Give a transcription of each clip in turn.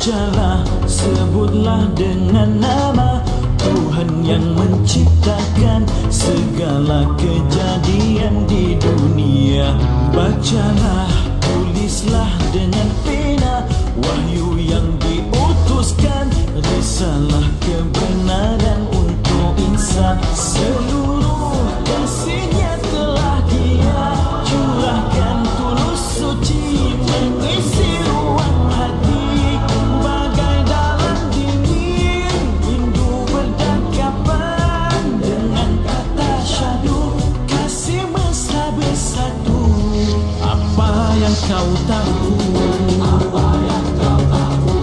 Bacalah, sebutlah dengan nama Tuhan yang menciptakan segala kejadian di dunia. Bacalah, tulislah dengan pena wahyu yang diutuskan, risalah kebenaran untuk insan. Seluruh kasihnya telah Dia curahkan tulus suci, mengisi ruang hati bagai dalam dingin rindu berdekapan dengan kata syahdu kasih mesra bersatu. Apa yang kau tahu? Apa yang kau tahu?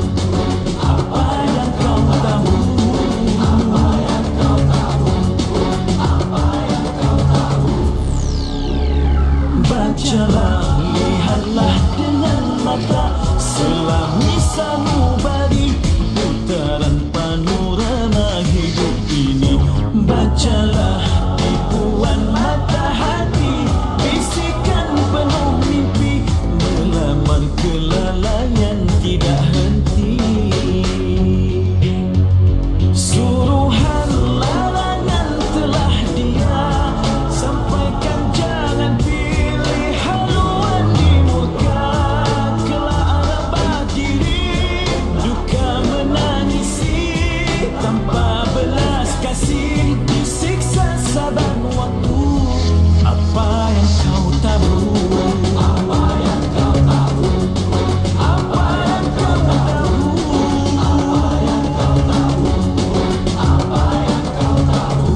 Apa yang kau tahu? Apa yang kau tahu? Apa yang kau tahu? Bacalah, lihatlah dengan mata selami sanubari putaran panorama hidup ini. Bacalah tipuan mata hati, bisikan penuh mimpi, melamar kelalaian tidak henti. Suruhan larangan telah Dia sampaikan, jangan pilih haluan di muka. Kelak rebah diri, duka menangisi, tanpa belas kasih disiksa saban waktu. Apa yang kau tahu? Apa yang kau tahu? Apa yang kau tahu? Apa yang kau tahu? Apa yang kau tahu?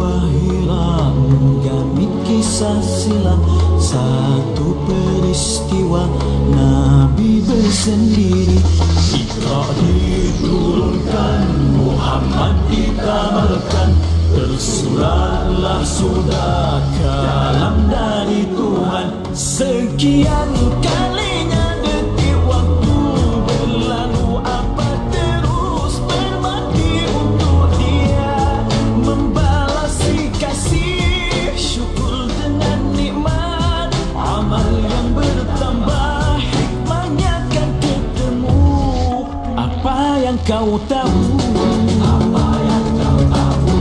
Akhirat menggamit kisah silam, satu peristiwa Nabi bersendiri. Iqra diturunkan, Muhammad dikamalkan, tersuratlah sudah kalam dari Tuhan. Sekian kalinya detik waktu berlalu, apa terus berbakti untuk Dia, membalasi kasih syukur dengan nikmat, amal yang bertambah hikmahnya kan ketemu. Apa yang kau tahu? Apa yang kau tahu?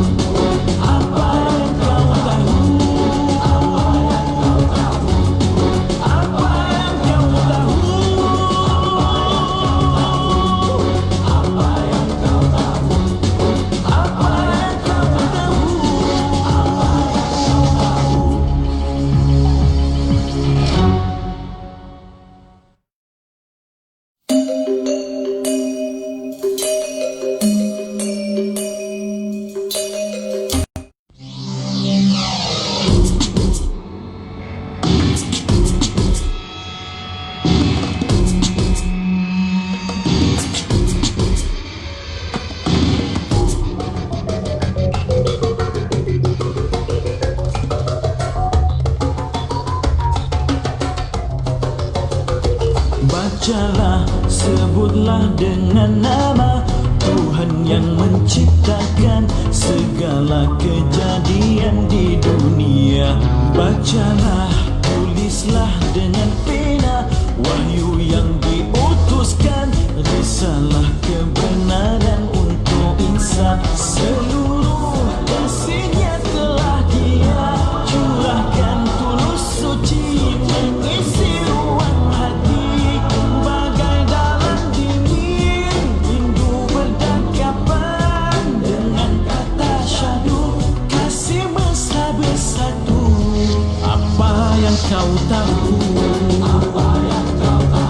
Apa yang kau tahu? Apa yang kau tahu? Apa yang kau tahu? Apa yang kau tahu? Apa yang kau tahu? Bacalah, sebutlah dengan nama Tuhan yang menciptakan segala kejadian di dunia. Bacalah, tulislah dengan pena wahyu yang diutuskan, risalah kebenaran untuk insan. Seluruh kasihnya telah Dia curahkan tulus suci, mengisi ruang hati bagai dalam dingin rindu berdekapan dengan kata syahdu kasih mesra bersatu. Apa yang kau tahu? Apa yang kau tahu?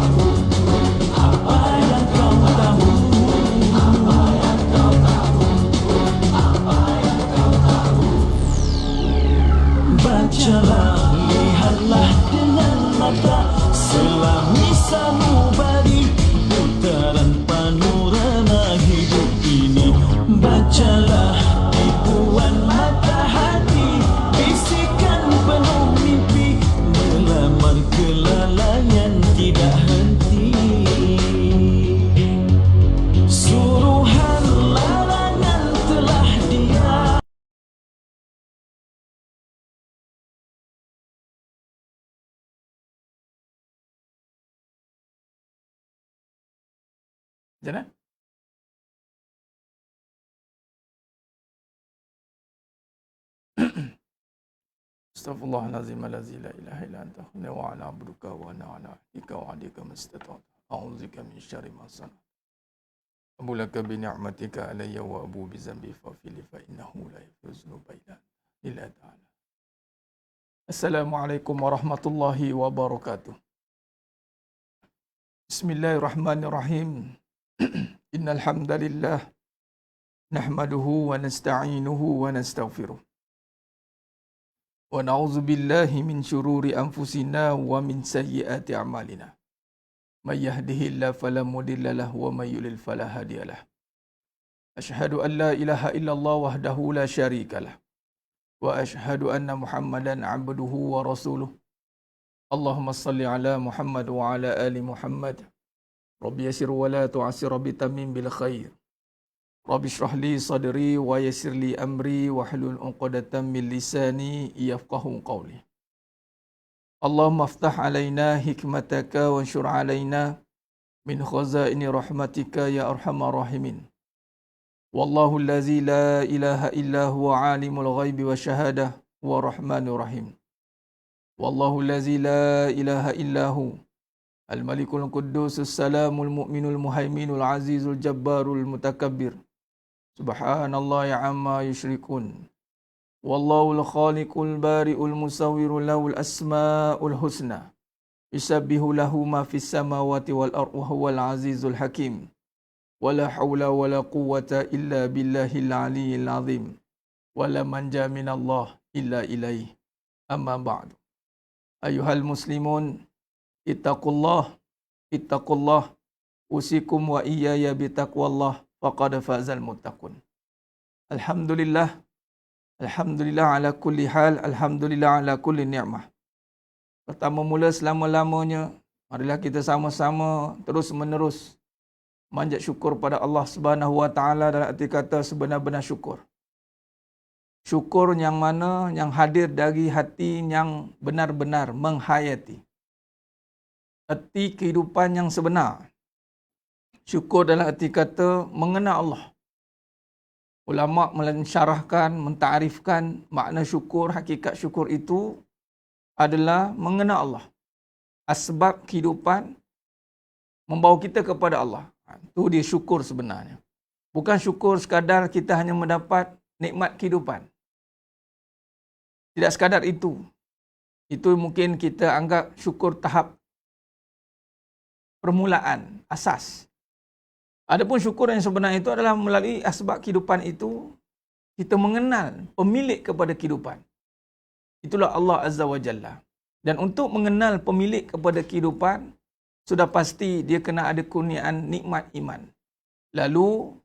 Macam mana? Astaghfirullahalazim allazi la ilaha illa anta wa ala abduka wa ana ala ahdika wa adika mastata'tu. A'udzubika min syarri ma sana'tu. Abu laka bi ni'matika alayya wa abu bi zambi faghfirli fa innahu la yaghfiru dzunuba illa ta'ala. Assalamualaikum warahmatullahi wabarakatuh. Bismillahirrahmanirrahim. Innal hamdalillah nahmaduhu wa nasta'inuhu wa nastaghfiruh. Wa na'udzu billahi min syururi anfusina wa min sayyiati a'malina. May yahdihillahu fala mudilla lahu wa may yudlil fala hadiyalah. Asyhadu an la ilaha illallah wahdahu la syarikalah. Wa asyhadu anna Muhammadan 'abduhu wa rasuluh. Allahumma salli ala Muhammad wa ala ali Muhammad. Rabbi yassir wa la tu'assir bi tamim bil khair. Rabbi shrah li sadri wa yassir li amri wa hlul 'uqdatam min lisani yafqahu qawli. Allahumma aftah alaina hikmataka wa anshur alaina min khazaini rahmatika ya arhamar rahimin. Wallahu allazi la ilaha illa huwa alimul ghaibi wa syahadah wa rahmanur rahim. Wallahu allazi la ilaha illa hu al-malikul quddusus salamul mu'minul muhaiminul azizul jabbarul mutakabbir. Subhanallah ya amma yusyrikun. Wallahul khaliqul bari'ul musawwirul lahul asma'ul husna. Yusabbihu lahu ma fis samawati wal ardi wa huwal azizul hakim. Wala hawla wala quwwata illa billahil aliyyil azim. Wala manja minallah illa ilaih. Amma ba'du. Ayuhal muslimun, ittaqullah, usikum wa iyaya bitaqwallah, faqad fazal muttaqun. Alhamdulillah ala kulli hal, alhamdulillah ala kulli ni'mah. Pertama mula selama-lamanya, marilah kita sama-sama terus menerus manjat syukur pada Allah Subhanahu wa taala dalam arti kata sebenar-benar syukur. Syukur yang mana yang hadir dari hati yang benar-benar menghayati erti kehidupan yang sebenar. Syukur dalam arti kata mengenal Allah. Ulama mensyarahkan, mentarifkan makna syukur, hakikat syukur itu adalah mengenal Allah. Asbab kehidupan membawa kita kepada Allah. Itu dia syukur sebenarnya. Bukan syukur sekadar kita hanya mendapat nikmat kehidupan. Tidak sekadar itu. Itu mungkin kita anggap syukur tahap permulaan, asas. Adapun syukur yang sebenar itu adalah melalui asbab kehidupan itu, kita mengenal pemilik kepada kehidupan. Itulah Allah Azza wa Jalla. Dan untuk mengenal pemilik kepada kehidupan, sudah pasti dia kena ada kurniaan nikmat iman. Lalu,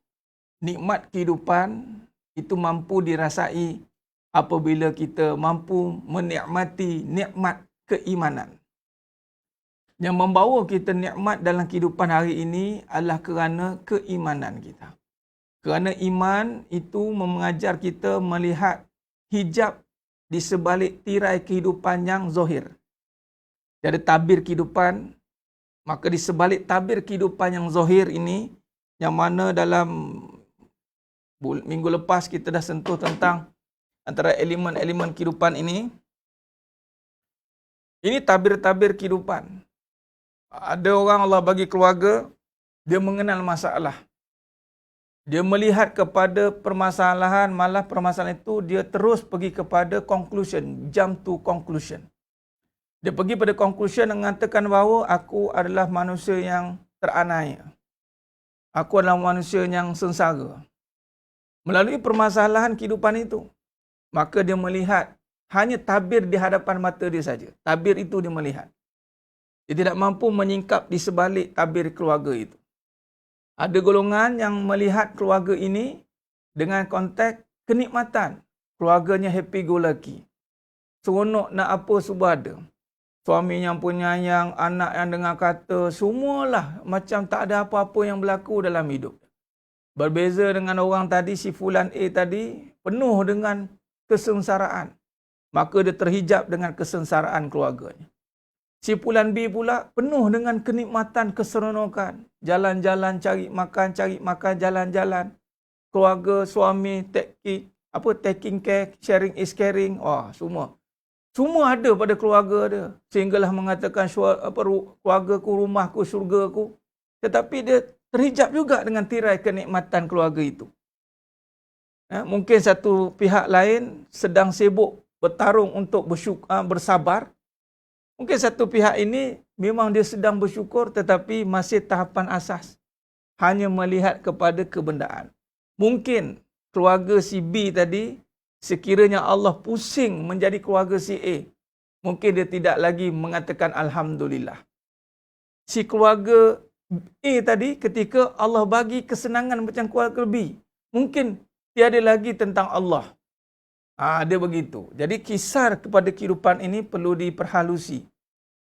nikmat kehidupan itu mampu dirasai apabila kita mampu menikmati nikmat keimanan. Yang membawa kita nikmat dalam kehidupan hari ini adalah kerana keimanan kita. Kerana iman itu mengajar kita melihat hijab di sebalik tirai kehidupan yang zahir. Jadi tabir kehidupan, maka di sebalik tabir kehidupan yang zahir ini, yang mana dalam minggu lepas kita dah sentuh tentang antara elemen-elemen kehidupan ini. Ini tabir-tabir kehidupan. Ada orang Allah bagi keluarga, dia mengenal masalah. Dia melihat kepada permasalahan, malah permasalahan itu dia terus pergi kepada conclusion, jump to conclusion. Dia pergi pada conclusion dan mengatakan bahawa aku adalah manusia yang teraniaya. Aku adalah manusia yang sengsara. Melalui permasalahan kehidupan itu, maka dia melihat hanya tabir di hadapan mata dia saja. Tabir itu dia melihat. Dia tidak mampu menyingkap di sebalik tabir keluarga itu. Ada golongan yang melihat keluarga ini dengan konteks kenikmatan. Keluarganya happy go lucky. Seronok nak apa sudah ada. Suami yang penyayang, anak yang dengar kata, semualah macam tak ada apa-apa yang berlaku dalam hidup. Berbeza dengan orang tadi, si Fulan A tadi, penuh dengan kesengsaraan. Maka dia terhijab dengan kesengsaraan keluarganya. Si Pulan B pula penuh dengan kenikmatan, keseronokan. Jalan-jalan, cari makan, jalan-jalan. Keluarga, suami, taking care, sharing is caring. Wah, semua. Semua ada pada keluarga dia. Sehinggalah mengatakan keluargaku, rumahku, syurgaku. Tetapi dia terhijab juga dengan tirai kenikmatan keluarga itu. Mungkin satu pihak lain sedang sibuk bertarung untuk bersabar. Mungkin satu pihak ini memang dia sedang bersyukur tetapi masih tahapan asas. Hanya melihat kepada kebendaan. Mungkin keluarga si B tadi, sekiranya Allah pusing menjadi keluarga si A, mungkin dia tidak lagi mengatakan Alhamdulillah. Si keluarga A tadi, ketika Allah bagi kesenangan macam keluarga B, mungkin tiada lagi tentang Allah. Dia begitu. Jadi kisar kepada kehidupan ini perlu diperhalusi.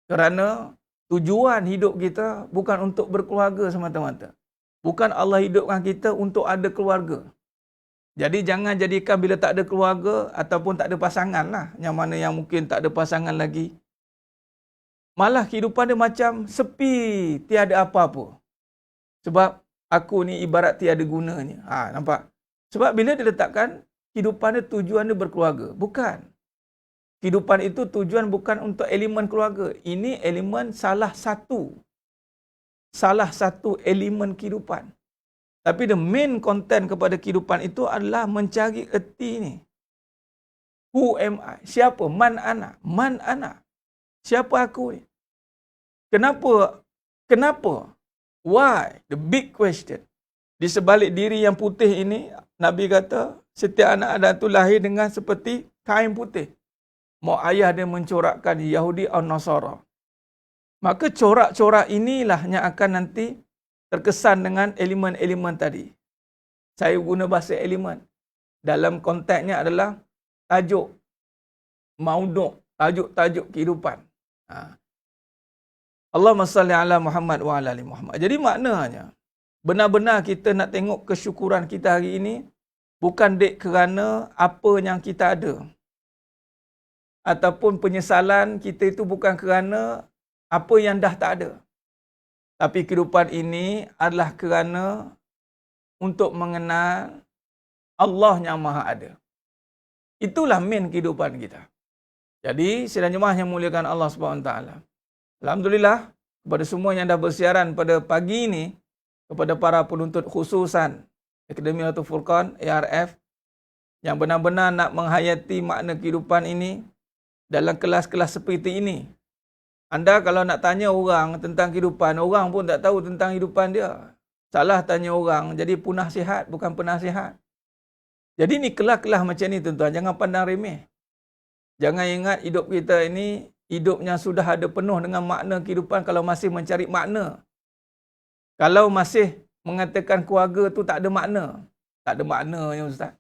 Kerana tujuan hidup kita bukan untuk berkeluarga semata-mata. Bukan Allah hidupkan kita untuk ada keluarga. Jadi jangan jadikan bila tak ada keluarga ataupun tak ada pasangan lah. Yang mana yang mungkin tak ada pasangan lagi. Malah kehidupan dia macam sepi, tiada apa-apa. Sebab aku ni ibarat tiada gunanya. Nampak? Sebab bila dia letakkan kehidupan dia tujuan dia berkeluarga. Bukan. Kehidupan itu tujuan bukan untuk elemen keluarga. Ini elemen salah satu elemen kehidupan. Tapi the main content kepada kehidupan itu adalah mencari erti ni. Who am I? Siapa? Man ana. Siapa aku ni? Kenapa? Why? The big question. Di sebalik diri yang putih ini, Nabi kata, setiap anak Adam itu lahir dengan seperti kain putih. Mau ayah dia mencorakkan Yahudi atau Nasara. Maka corak-corak inilah yang akan nanti terkesan dengan elemen-elemen tadi. Saya guna bahasa elemen. Dalam konteksnya adalah tajuk, mauduk, tajuk-tajuk kehidupan. Allahumma salli ala Muhammad wa ala ali Muhammad. Jadi maknanya, benar-benar kita nak tengok kesyukuran kita hari ini, bukan dek kerana apa yang kita ada. Ataupun penyesalan kita itu bukan kerana apa yang dah tak ada. Tapi kehidupan ini adalah kerana untuk mengenal Allah yang Maha Ada. Itulah main kehidupan kita. Jadi, sidang jemaah yang muliakan Allah SWT. Alhamdulillah, kepada semua yang dah bersiaran pada pagi ini, kepada para penuntut khususan Akademi Al Furqan, ARF, yang benar-benar nak menghayati makna kehidupan ini dalam kelas-kelas seperti ini. Anda kalau nak tanya orang tentang kehidupan, orang pun tak tahu tentang kehidupan dia. Salah tanya orang, jadi penasihat bukan penasihat. Jadi ni kelas-kelas macam ni tuan-tuan, jangan pandang remeh. Jangan ingat hidup kita ini, hidupnya sudah ada penuh dengan makna kehidupan kalau masih mencari makna. Kalau masih mengatakan keluarga tu tak ada makna. Tak ada maknanya Ustaz.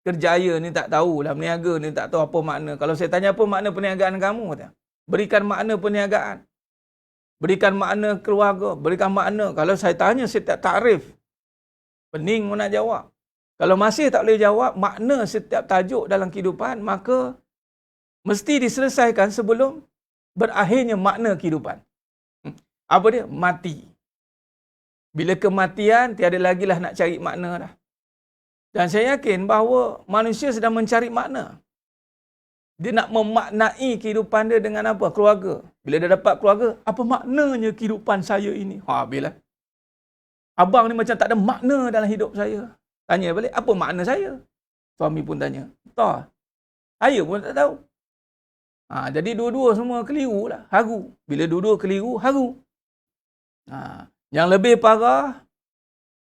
Kerjaya ni tak tahu lah, berniaga ni tak tahu apa makna. Kalau saya tanya apa makna perniagaan kamu, berikan makna perniagaan. Berikan makna keluarga, berikan makna. Kalau saya tanya setiap takrif, pening pun nak jawab. Kalau masih tak boleh jawab makna setiap tajuk dalam kehidupan, maka mesti diselesaikan sebelum berakhirnya makna kehidupan. Apa dia? Mati. Bila kematian, tiada lagi lah nak cari makna dah. Dan saya yakin bahawa manusia sedang mencari makna. Dia nak memaknai kehidupan dia dengan apa? Keluarga. Bila dia dapat keluarga, apa maknanya kehidupan saya ini? Bila abang ni macam tak ada makna dalam hidup saya. Tanya balik, apa makna saya? Suami pun tanya. Tak. Saya pun tak tahu. Jadi dua-dua semua keliru lah. Haru. Bila dua-dua keliru, haru. Yang lebih parah,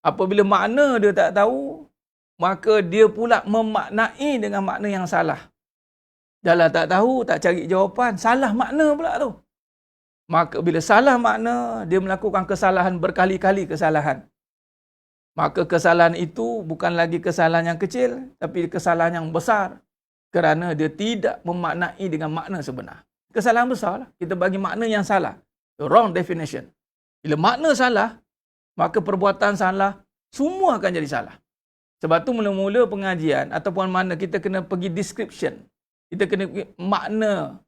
apabila makna dia tak tahu, maka dia pula memaknai dengan makna yang salah. Dah tak tahu, tak cari jawapan, salah makna pula tu. Maka bila salah makna, dia melakukan kesalahan berkali-kali kesalahan. Maka kesalahan itu bukan lagi kesalahan yang kecil, tapi kesalahan yang besar. Kerana dia tidak memaknai dengan makna sebenar. Kesalahan besar lah. Kita bagi makna yang salah. The wrong definition. Bila makna salah, maka perbuatan salah, semua akan jadi salah. Sebab tu mula-mula pengajian ataupun mana kita kena pergi description. Kita kena pergi makna.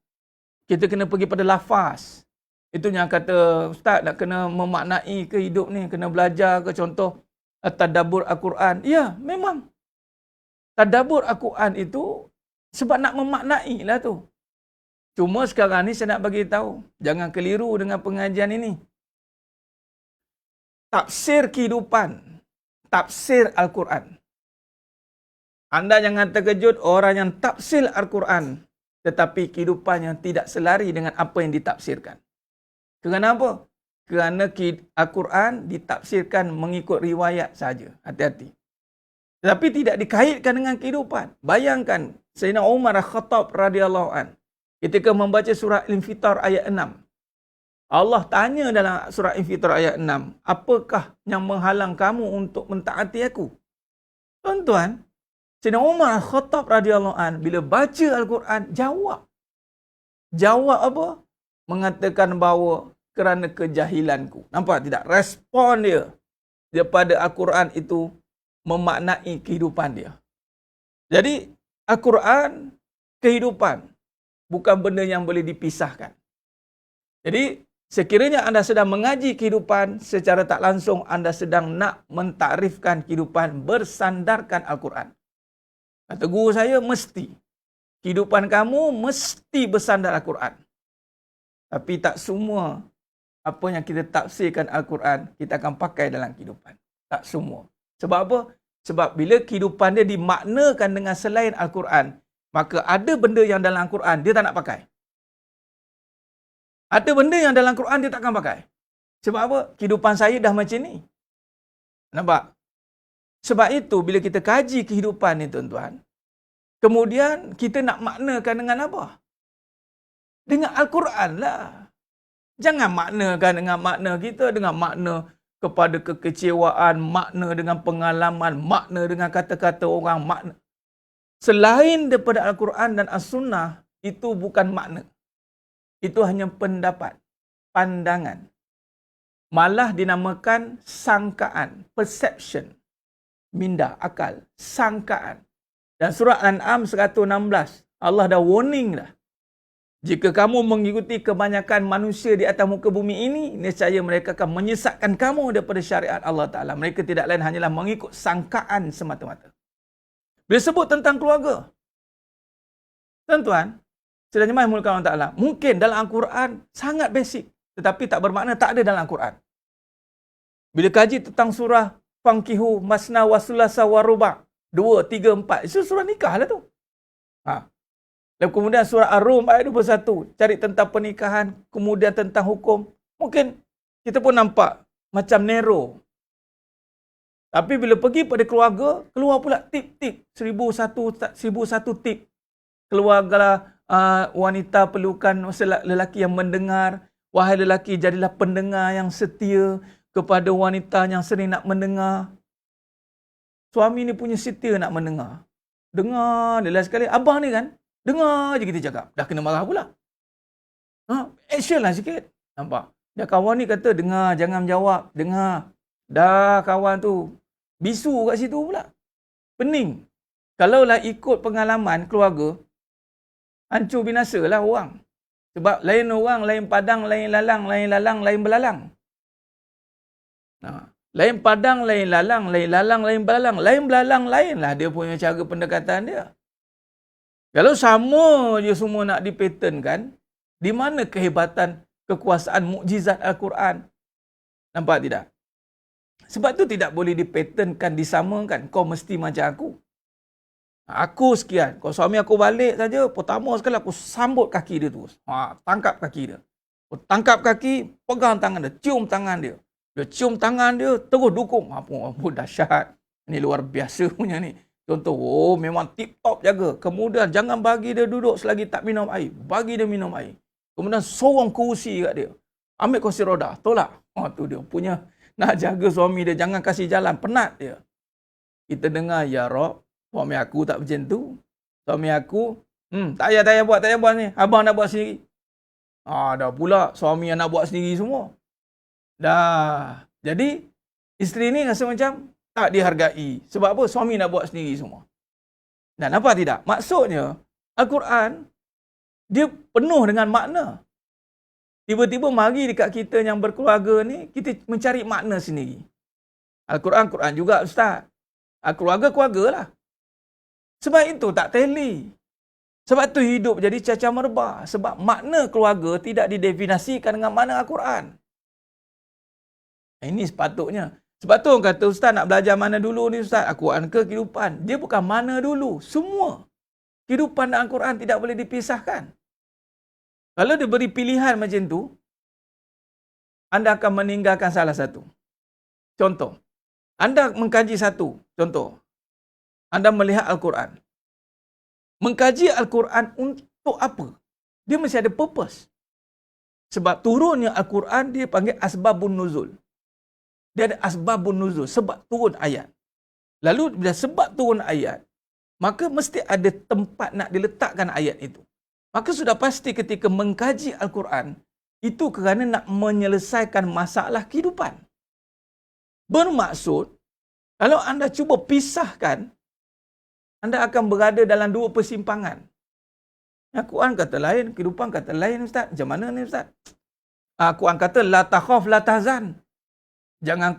Kita kena pergi pada lafaz. Itu yang kata Ustaz nak kena memaknai ke hidup ni, kena belajar ke, contoh tadabbur Al-Quran. Ya, memang. Tadabbur Al-Quran itu sebab nak memaknai lah tu. Cuma sekarang ni saya nak bagi tahu, jangan keliru dengan pengajian ini. Tafsir kehidupan, tafsir Al-Quran. Anda jangan terkejut orang yang tafsir Al-Quran tetapi kehidupannya tidak selari dengan apa yang ditafsirkan. Kenapa? Kerana Al-Quran ditafsirkan mengikut riwayat saja. Hati-hati. Tetapi tidak dikaitkan dengan kehidupan. Bayangkan Sayyidina Umar Al-Khattab radhiyallahu an ketika membaca surah Al-Infitar ayat 6. Allah tanya dalam surah Al-Infitar ayat 6, apakah yang menghalang kamu untuk mentaati aku? Tuan-tuan, Sayyidina Umar Al-Khattab radhiyallahu an bila baca Al-Quran jawab. Jawab apa? Mengatakan bahawa kerana kejahilanku. Nampak tidak? Respon dia daripada Al-Quran itu memaknai kehidupan dia. Jadi, Al-Quran, kehidupan, bukan benda yang boleh dipisahkan. Jadi, sekiranya anda sedang mengaji kehidupan, secara tak langsung anda sedang nak mentakrifkan kehidupan bersandarkan Al-Quran. Kata guru saya, mesti. Kehidupan kamu mesti bersandar Al-Quran. Tapi tak semua apa yang kita tafsirkan Al-Quran, kita akan pakai dalam kehidupan. Tak semua. Sebab apa? Sebab bila kehidupan dia dimaknakan dengan selain Al-Quran, maka ada benda yang dalam Al-Quran dia tak nak pakai. Ada benda yang dalam Al-Quran dia takkan pakai. Sebab apa? Kehidupan saya dah macam ni. Nampak? Sebab itu bila kita kaji kehidupan ni tuan-tuan, kemudian kita nak maknakan dengan apa? Dengan Al-Quran lah. Jangan maknakan dengan makna kita, dengan makna kepada kekecewaan, makna dengan pengalaman, makna dengan kata-kata orang, makna. Selain daripada Al-Quran dan As-Sunnah, itu bukan makna. Itu hanya pendapat, pandangan. Malah dinamakan sangkaan, perception. Minda, akal, sangkaan. Dan surah Al-An'am 116, Allah dah warning dah. Jika kamu mengikuti kebanyakan manusia di atas muka bumi ini, nescaya mereka akan menyesatkan kamu daripada syariat Allah Ta'ala. Mereka tidak lain hanyalah mengikut sangkaan semata-mata. Bila sebut tentang keluarga, tuan-tuan, sedang jemaah dimulakan Allah Ta'ala, mungkin dalam Al-Quran sangat basic, tetapi tak bermakna tak ada dalam Al-Quran. Bila kaji tentang surah Fankihu Masna wa Sulasa wa Ruba' 2, 3, 4, itu surah nikah lah tu. Dan kemudian surah Ar-Rum ayat 21, cari tentang pernikahan, kemudian tentang hukum. Mungkin kita pun nampak macam narrow. Tapi bila pergi pada keluarga, keluar pula tip-tip. 1001 tip. Keluargalah wanita perlukan lelaki yang mendengar. Wahai lelaki, jadilah pendengar yang setia kepada wanita yang sering nak mendengar. Suami ni punya setia nak mendengar. Dengar dia lah sekali. Abang ni kan, dengar je kita cakap. Dah kena marah pula. Action lah sikit. Nampak? Dah kawan ni kata, dengar, jangan menjawab. Dengar. Dah kawan tu bisu kat situ pula. Pening. Kalaulah ikut pengalaman keluarga, hancur binasa lah orang. Sebab lain orang, lain padang, lain lalang, lain belalang. Lain padang, lain lalang, lain belalang. Lain belalang, lain lah dia punya cara pendekatan dia. Kalau sama je semua nak dipatternkan, di mana kehebatan kekuasaan mukjizat Al-Quran? Nampak tidak? Sebab tu tidak boleh dipatternkan, disamakan. Kau mesti macam aku. Aku sekian. Kalau suami aku balik saja, pertama sekali aku sambut kaki dia terus. Tangkap kaki dia. Tangkap kaki, pegang tangan dia, cium tangan dia. Dia cium tangan dia, terus dukung. Apa dahsyat. Ini luar biasa punya ni. Contoh, memang tip-top jaga. Kemudian jangan bagi dia duduk selagi tak minum air. Bagi dia minum air. Kemudian sorong kerusi kat dia. Ambil kursi roda, tolak. Tu dia punya nak jaga suami dia. Jangan kasih jalan, penat dia. Kita dengar, ya Rob, suami aku tak macam tu. Suami aku, tak payah buat ni. Abang nak buat sendiri. Dah pula suami yang nak buat sendiri semua. Dah. Jadi, isteri ni rasa macam tak dihargai. Sebab apa? Suami nak buat sendiri semua. Dan nampak tidak? Maksudnya, Al-Quran, dia penuh dengan makna. Tiba-tiba mari dekat kita yang berkeluarga ni, kita mencari makna sendiri. Al-Quran, Quran juga Ustaz. Keluarga, keluarga lah. Sebab itu tak teli. Sebab tu hidup jadi cacah merbah. Sebab makna keluarga tidak didefinisikan dengan makna Al-Quran. Ini sepatutnya. Sebab tu orang kata, Ustaz nak belajar mana dulu ni Ustaz? Al-Quran ke kehidupan? Dia bukan mana dulu. Semua. Kehidupan dan Al-Quran tidak boleh dipisahkan. Kalau diberi pilihan macam tu, anda akan meninggalkan salah satu. Contoh, anda mengkaji satu. Contoh, anda melihat Al-Quran. Mengkaji Al-Quran untuk apa? Dia mesti ada purpose. Sebab turunnya Al-Quran, dia panggil asbabun nuzul. Dia ada asbabun nuzul, sebab turun ayat. Lalu bila sebab turun ayat, maka mesti ada tempat nak diletakkan ayat itu. Maka sudah pasti ketika mengkaji Al-Quran, itu kerana nak menyelesaikan masalah kehidupan. Bermaksud, kalau anda cuba pisahkan, anda akan berada dalam dua persimpangan. Al-Quran kata lain, kehidupan kata lain Ustaz. Macam mana ni Ustaz? Al-Quran kata, la takhaf, la tahzan. Jangan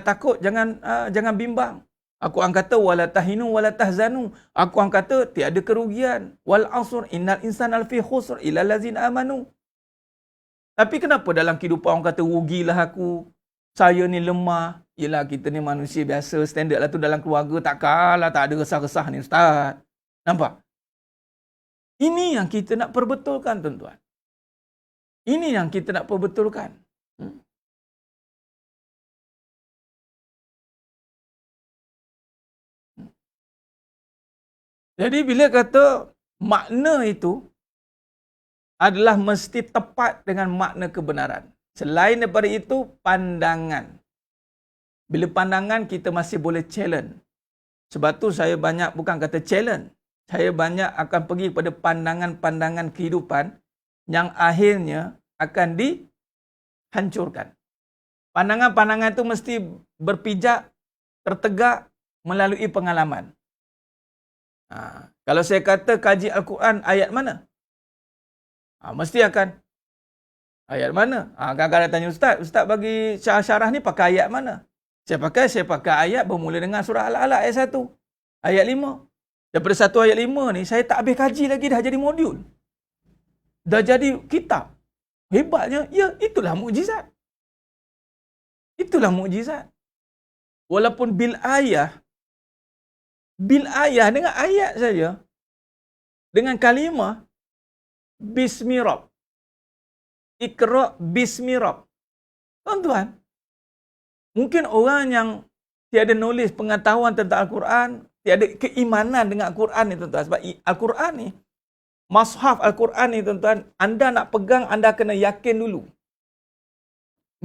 takut, jangan bimbang. Al-Quran kata, wala tahinu, wala tahzanu. Al-Quran kata, tiada kerugian. Wal asr, innal insana lafi khusr, illa allazina amanu. Tapi kenapa dalam kehidupan orang kata, rugilah aku, saya ni lemah. Yelah, kita ni manusia biasa, standard lah tu dalam keluarga, tak kalah, tak ada resah-resah ni Ustaz. Nampak? Ini yang kita nak perbetulkan, tuan-tuan. Ini yang kita nak perbetulkan. Jadi bila kata makna itu adalah mesti tepat dengan makna kebenaran. Selain daripada itu, pandangan. Bila pandangan, kita masih boleh challenge. Sebab tu saya banyak, bukan kata challenge, saya banyak akan pergi kepada pandangan-pandangan kehidupan yang akhirnya akan dihancurkan. Pandangan-pandangan itu mesti berpijak, tertegak melalui pengalaman. Kalau saya kata kaji Al-Quran, ayat mana? Mesti akan ayat mana? Kadang-kadang tanya Ustaz bagi syarah ni pakai ayat mana? Saya pakai ayat bermula dengan surah Al-Alaq ayat 1. Ayat 5. Daripada 1 ayat 5 ni, saya tak habis kaji lagi, dah jadi modul. Dah jadi kitab. Hebatnya, ya, itulah mukjizat. Itulah mukjizat. Walaupun bil ayah dengan ayat saja, dengan kalimah, Bismi Rabb. Iqra Bismi Rabb. Tuan-tuan, mungkin orang yang tiada knowledge, pengetahuan tentang Al-Quran, tiada keimanan dengan Al-Quran ni tuan-tuan. Sebab Al-Quran ni, Mashaf Al-Quran ni tuan-tuan, anda nak pegang, anda kena yakin dulu.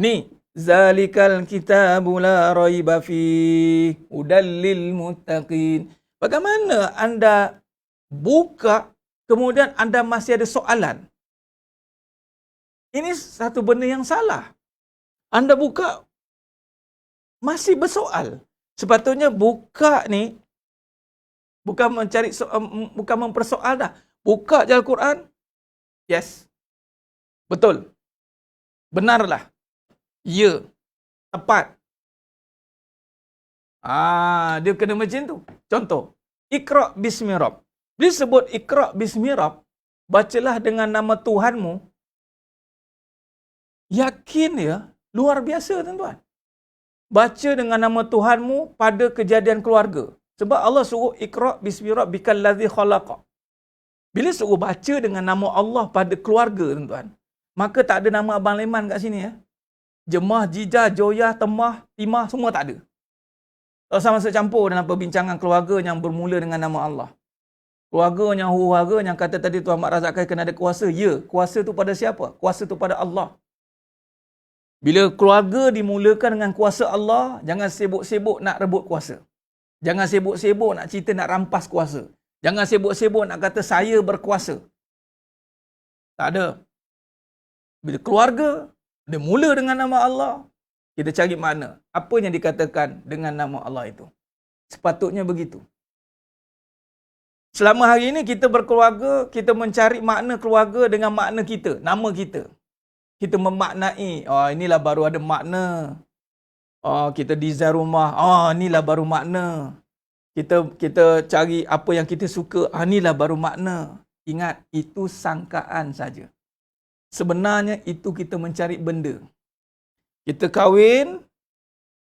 Ni, Zalikal kitabu la raiba fih hudal lil muttaqin. Bagaimana anda buka, kemudian anda masih ada soalan? Ini satu benda yang salah. Anda buka, masih bersoal. Sepatutnya buka ni, bukan mencari bukan mempersoal dah. Buka je Al-Quran. Yes. Betul. Benarlah. Ya. Tepat. Dia kena macam tu. Contoh, Iqra Bismi Rabb. Bila sebut Iqra Bismi Rabb, bacalah dengan nama Tuhanmu. Yakin ya, luar biasa tuan-tuan. Baca dengan nama Tuhanmu pada kejadian keluarga. Sebab Allah suruh Iqra Bismi Rabbikal ladzi khalaqa. Bila suruh baca dengan nama Allah pada keluarga tuan-tuan, maka tak ada nama Abang Leman kat sini ya. Jemah, Jijah, Joyah, Temah, Timah, semua tak ada. Tak usah masuk campur dalam perbincangan keluarga yang bermula dengan nama Allah. Keluarga yang huru-hara yang kata tadi Tuan Mak Razak kena ada kuasa. Ya, kuasa tu pada siapa? Kuasa tu pada Allah. Bila keluarga dimulakan dengan kuasa Allah, jangan sibuk-sibuk nak rebut kuasa. Jangan sibuk-sibuk nak cerita nak rampas kuasa. Jangan sibuk-sibuk nak kata saya berkuasa. Tak ada. Bila keluarga dia mula dengan nama Allah, kita cari makna. Apa yang dikatakan dengan nama Allah itu? Sepatutnya begitu. Selama hari ini kita berkeluarga, kita mencari makna keluarga dengan makna kita, nama kita. kita memaknai, oh inilah baru ada makna. Oh, kita design rumah, oh inilah baru makna. Kita cari apa yang kita suka, inilah baru makna. Ingat, itu sangkaan saja. Sebenarnya itu kita mencari benda. Kita kahwin,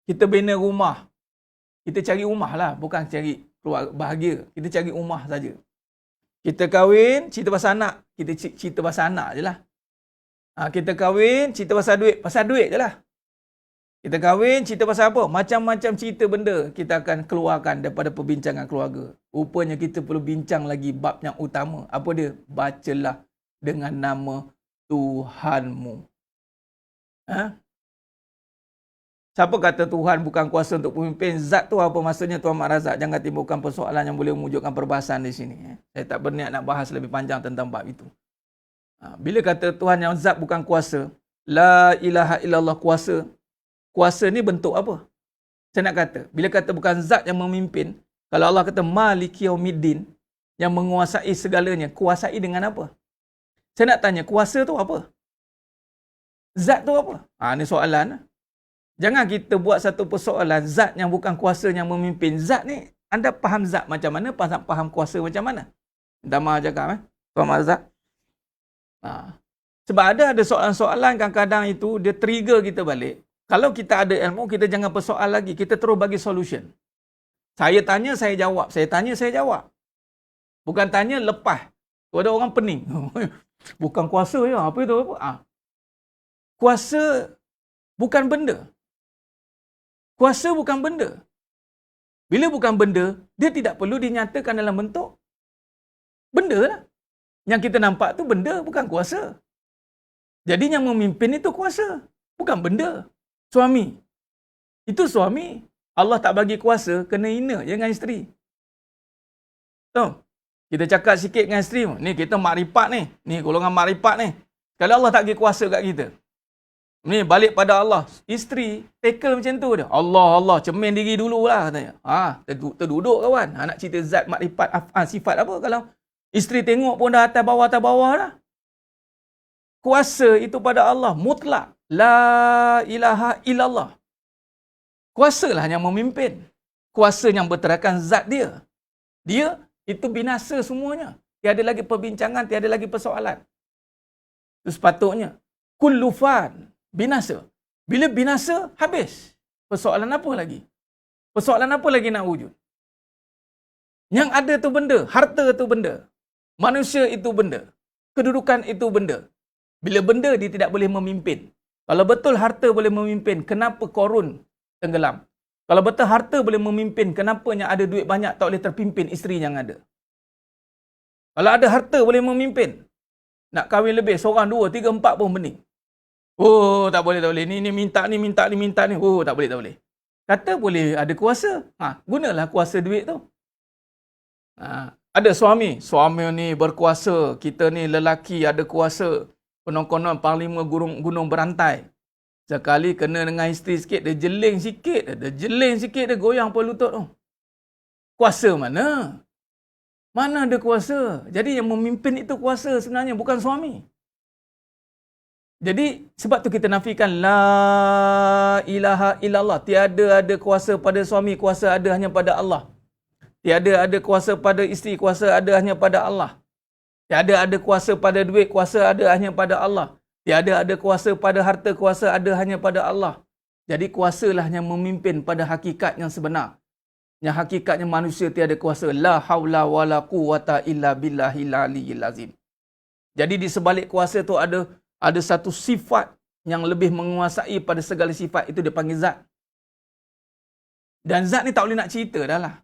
kita bina rumah. Kita cari rumah lah, bukan cari keluarga bahagia. Kita cari rumah saja. Kita kahwin, cerita pasal anak. Kita cerita pasal anak je lah. Kita kahwin, cerita pasal duit je lah. Kita kahwin, cerita pasal apa? Macam-macam cerita benda kita akan keluarkan daripada perbincangan keluarga. Rupanya kita perlu bincang lagi bab yang utama. Apa dia? Bacalah dengan nama Tuhanmu. Siapa kata Tuhan bukan kuasa untuk pemimpin? Zat tu apa maksudnya Tuan Mak Razak? Jangan timbulkan persoalan yang boleh mewujudkan perbahasan di sini. Saya tak berniat nak bahas lebih panjang tentang bab itu. Bila kata Tuhan yang zat bukan kuasa, la ilaha illallah kuasa. Kuasa ni bentuk apa? Saya nak kata, bila kata bukan zat yang memimpin, kalau Allah kata Maliki Yaumiddin, yang menguasai segalanya, kuasai dengan apa? Saya nak tanya, kuasa tu apa? Zat tu apa? Ni soalan. Jangan kita buat satu persoalan zat yang bukan kuasa yang memimpin. Zat ni, anda faham zat macam mana, faham kuasa macam mana? Minta maaf cakap, Tuan Mak Razak. Sebab ada soalan-soalan kadang-kadang itu, dia trigger kita balik. Kalau kita ada ilmu, kita jangan persoal lagi. Kita terus bagi solution. Saya tanya, saya jawab. Saya tanya, saya jawab. Bukan tanya, lepas. Tu ada orang pening. Bukan kuasa ya. Apa itu? Kuasa bukan benda. Kuasa bukan benda. Bila bukan benda, dia tidak perlu dinyatakan dalam bentuk benda lah. Yang kita nampak tu benda, bukan kuasa. Jadi yang memimpin itu kuasa. Bukan benda. Suami. Itu suami. Allah tak bagi kuasa, kena hina je dengan isteri. Tahu? Kita cakap sikit dengan isteri. Ni kita makrifat ni. Ni golongan makrifat ni. Kalau Allah tak bagi kuasa kat kita. Ni balik pada Allah. Isteri tackle macam tu dia. Allah, cermin diri dululah katanya. Terduduk kawan. Nak cerita zat makrifat sifat apa kalau isteri tengok pun dah atas bawah dah. Kuasa itu pada Allah mutlak. La ilaha illallah. Kuasalah yang memimpin. Kuasa yang berterakan zat dia. Dia itu binasa semuanya. Tiada lagi perbincangan, tiada lagi persoalan. Itu sepatutnya. Kullu fan. Binasa. Bila binasa, habis. Persoalan apa lagi? Persoalan apa lagi nak wujud? Yang ada tu benda. Harta tu benda. Manusia itu benda. Kedudukan itu benda. Bila benda dia tidak boleh memimpin. Kalau betul harta boleh memimpin, kenapa Korun tenggelam? Kalau betul harta boleh memimpin, kenapa yang ada duit banyak tak boleh terpimpin isteri yang ada? Kalau ada harta boleh memimpin, nak kahwin lebih, seorang, dua, tiga, empat pun bening. Oh, tak boleh. Ni minta ni. Oh, tak boleh. Kata boleh ada kuasa. Gunalah kuasa duit tu. Ada suami ni berkuasa. Kita ni lelaki ada kuasa. Konon-konon panglima gunung berantai. Sekali kena dengan isteri sikit, dia jeling sikit. Dia goyang pun lutut tu. Kuasa mana? Mana ada kuasa? Jadi yang memimpin itu kuasa sebenarnya, bukan suami. Jadi sebab tu kita nafikan la ilaha illallah. Tiada ada kuasa pada suami, kuasa ada hanya pada Allah. Tiada ada kuasa pada isteri, kuasa ada hanya pada Allah. Tiada ada kuasa pada duit, kuasa ada hanya pada Allah. Tiada ada kuasa pada harta, kuasa ada hanya pada Allah. Jadi kuasalah yang memimpin pada hakikat yang sebenar. Yang hakikatnya manusia tiada kuasa. La haula wala quwata illa billahil aliyyil azim. Jadi di sebalik kuasa tu ada satu sifat yang lebih menguasai pada segala sifat, itu dia panggil zat. Dan zat ni tak boleh nak cerita dah lah.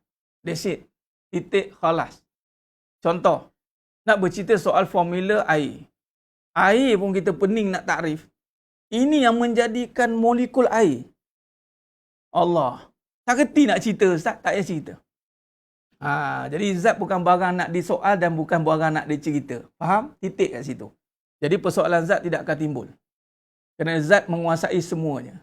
That's it. Titik, khalas. Contoh, nak bercerita soal formula air. Air pun kita pening nak takrif. Ini yang menjadikan molekul air. Allah. Tak kerti nak cerita, Ustaz. Tak payah cerita. Jadi zat bukan barang nak disoal dan bukan barang nak dicerita. Faham? Titik kat situ. Jadi persoalan zat tidak akan timbul. Kerana zat menguasai semuanya.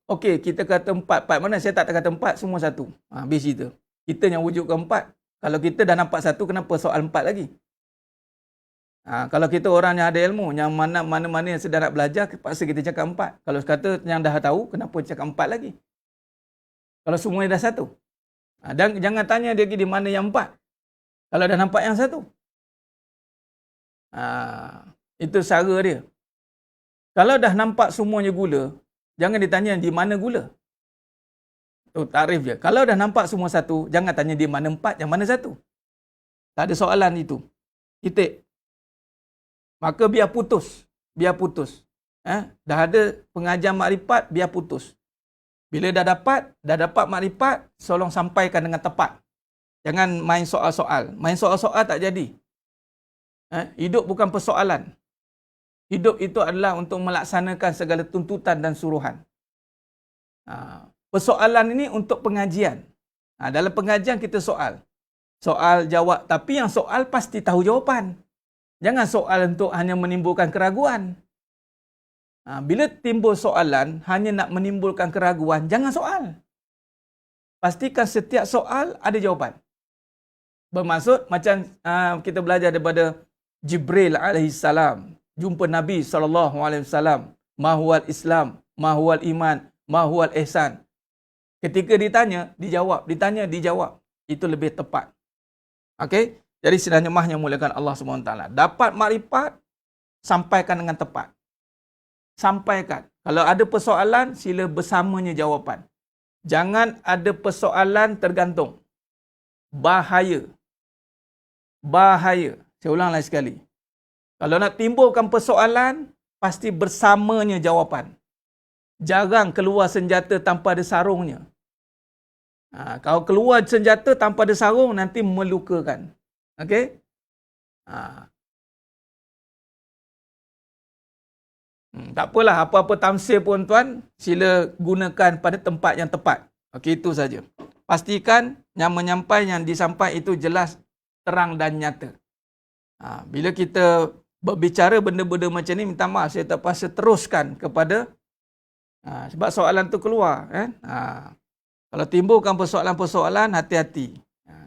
Okey, kita kata empat. Empat mana? Saya tak kata empat, semua satu. Habis cerita. Kita yang wujud ke empat. Kalau kita dah nampak satu, kenapa soal empat lagi? Kalau kita orang yang ada ilmu, yang mana-mana yang sedang nak belajar, paksa kita cakap 4. Kalau kata yang dah tahu, kenapa cakap 4 lagi? Kalau semuanya dah satu. Dan jangan tanya dia di mana yang 4. Kalau dah nampak yang satu. Itu cara dia. Kalau dah nampak semuanya gula, jangan ditanya di mana gula. Itu tarif dia. Kalau dah nampak semua satu, jangan tanya di mana 4, yang mana satu. Tak ada soalan itu. Titik. Maka biar putus. Biar putus. Dah ada pengajar makrifat, biar putus. Bila dah dapat makrifat, tolong sampaikan dengan tepat. Jangan main soal-soal. Main soal-soal tak jadi. Hidup bukan persoalan. Hidup itu adalah untuk melaksanakan segala tuntutan dan suruhan. Persoalan ini untuk pengajian. Dalam pengajian kita soal. Soal jawab. Tapi yang soal pasti tahu jawapan. Jangan soal untuk hanya menimbulkan keraguan. Bila timbul soalan hanya nak menimbulkan keraguan, jangan soal. Pastikan setiap soal ada jawapan. Bermaksud macam kita belajar daripada Jibril alaihissalam. Jumpa Nabi SAW. Ma huwal Islam, ma huwal iman, ma huwal ihsan. Ketika ditanya, dijawab. Ditanya, dijawab. Itu lebih tepat. Okey? Jadi sidang jemaah yang muliakan Allah SWT. Dapat makrifat, sampaikan dengan tepat. Sampaikan. Kalau ada persoalan, sila bersamanya jawapan. Jangan ada persoalan tergantung. Bahaya. Bahaya. Saya ulang lagi sekali. Kalau nak timbulkan persoalan, pasti bersamanya jawapan. Jarang keluar senjata tanpa ada sarungnya. Kalau keluar senjata tanpa ada sarung, nanti melukakan. Okey? Tak apalah, apa-apa tamsil pun tuan, sila gunakan pada tempat yang tepat. Okey, itu saja. Pastikan yang menyampaikan, yang disampaikan itu jelas, terang dan nyata. Bila kita berbicara benda-benda macam ni, minta maaf, saya terpaksa teruskan kepada sebab soalan tu keluar. Kalau timbulkan persoalan-persoalan, hati-hati.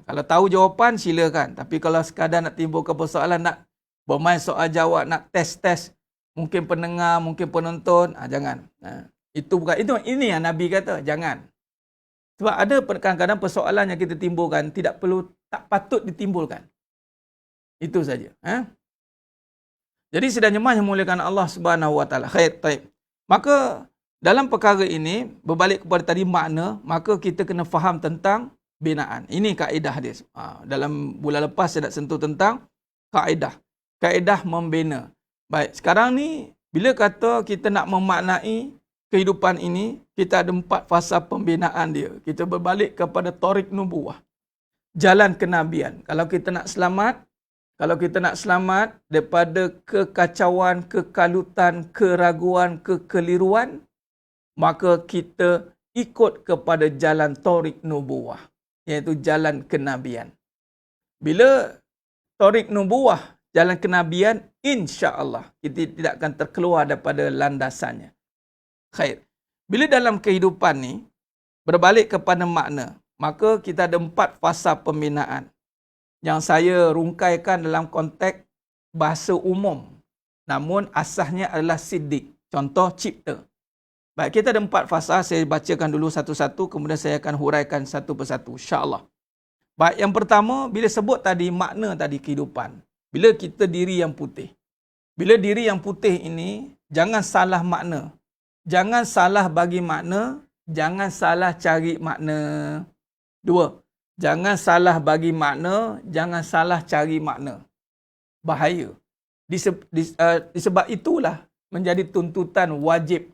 Kalau tahu jawapan, silakan. Tapi kalau sekadar nak timbulkan persoalan, nak bermain soal jawab, nak test-test, mungkin pendengar, mungkin penonton, jangan. Itu bukan, ini yang Nabi kata, jangan. Sebab ada kadang-kadang persoalan yang kita timbulkan, tak patut ditimbulkan. Itu saja. Jadi sidang jemaah yang muliakan Allah Subhanahu Wa Taala. Khair, taib. Maka dalam perkara ini, berbalik kepada tadi makna, maka kita kena faham tentang binaan. Ini kaedah dia. Dalam bulan lepas saya nak sentuh tentang kaedah. Kaedah membina. Baik, sekarang ni bila kata kita nak memaknai kehidupan ini, kita ada 4 fasa pembinaan dia. Kita berbalik kepada Tariq Nubuwah. Jalan kenabian. Kalau kita nak selamat daripada kekacauan, kekalutan, keraguan, kekeliruan, maka kita ikut kepada jalan Tariq Nubuwah, iaitu jalan kenabian. Bila Tariq Nubuwah, jalan kenabian, insya-Allah kita tidak akan terkeluar daripada landasannya. Khair. Bila dalam kehidupan ni berbalik kepada makna, maka kita ada 4 fasa pembinaan yang saya rungkaikan dalam konteks bahasa umum. Namun asasnya adalah siddiq. Contoh cipta. Baik, kita ada 4 fasa. Saya bacakan dulu satu-satu, kemudian saya akan huraikan satu persatu, insya-Allah. Baik, yang pertama, bila sebut tadi makna tadi kehidupan. Bila kita diri yang putih. Bila diri yang putih ini, jangan salah makna. Jangan salah bagi makna, jangan salah cari makna. 2. Jangan salah bagi makna, jangan salah cari makna. Bahaya. Disebab itulah menjadi tuntutan wajib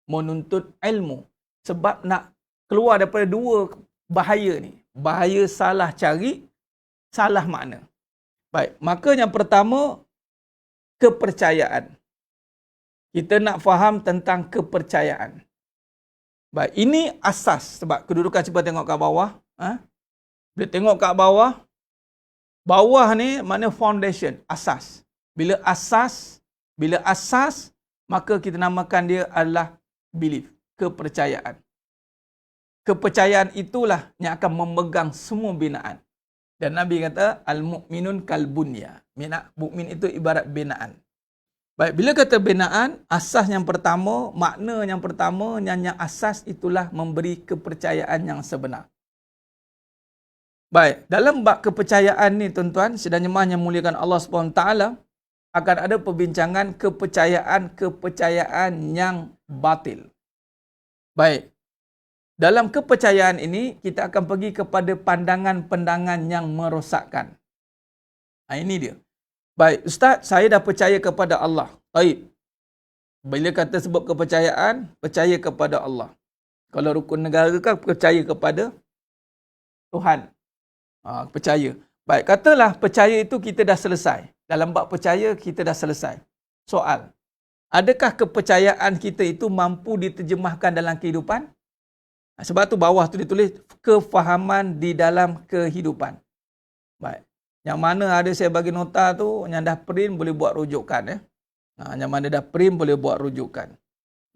menuntut ilmu. Sebab nak keluar daripada 2 bahaya ni. Bahaya salah cari, salah makna. Baik, maka yang pertama, kepercayaan. Kita nak faham tentang kepercayaan. Baik, ini asas. Sebab kedudukan cuba tengok kat bawah. Bila tengok kat bawah, bawah ni makna foundation, asas. Bila asas, maka kita namakan dia adalah belief, kepercayaan. Kepercayaan itulah yang akan memegang semua binaan. Dan Nabi kata, al-mu'minun kalbunya. Mukmin itu ibarat binaan. Baik, bila kata binaan, asas yang pertama, makna yang pertama, yang asas itulah memberi kepercayaan yang sebenar. Baik, dalam bab kepercayaan ni tuan-tuan, sidang jemaah yang muliakan Allah SWT, akan ada perbincangan kepercayaan yang batil. Baik, dalam kepercayaan ini, kita akan pergi kepada pandangan-pandangan yang merosakkan. Ini dia. Baik, Ustaz, saya dah percaya kepada Allah. Baik. Bila kata sebut kepercayaan, percaya kepada Allah. Kalau rukun negara kan, percaya kepada Tuhan. Percaya. Baik, katalah percaya itu kita dah selesai. Dalam bab percaya, kita dah selesai. Soal, adakah kepercayaan kita itu mampu diterjemahkan dalam kehidupan? Sebab tu bawah tu ditulis, kefahaman di dalam kehidupan. Baik. Yang mana ada saya bagi nota tu, yang dah print boleh buat rujukan. Yang mana dah print boleh buat rujukan.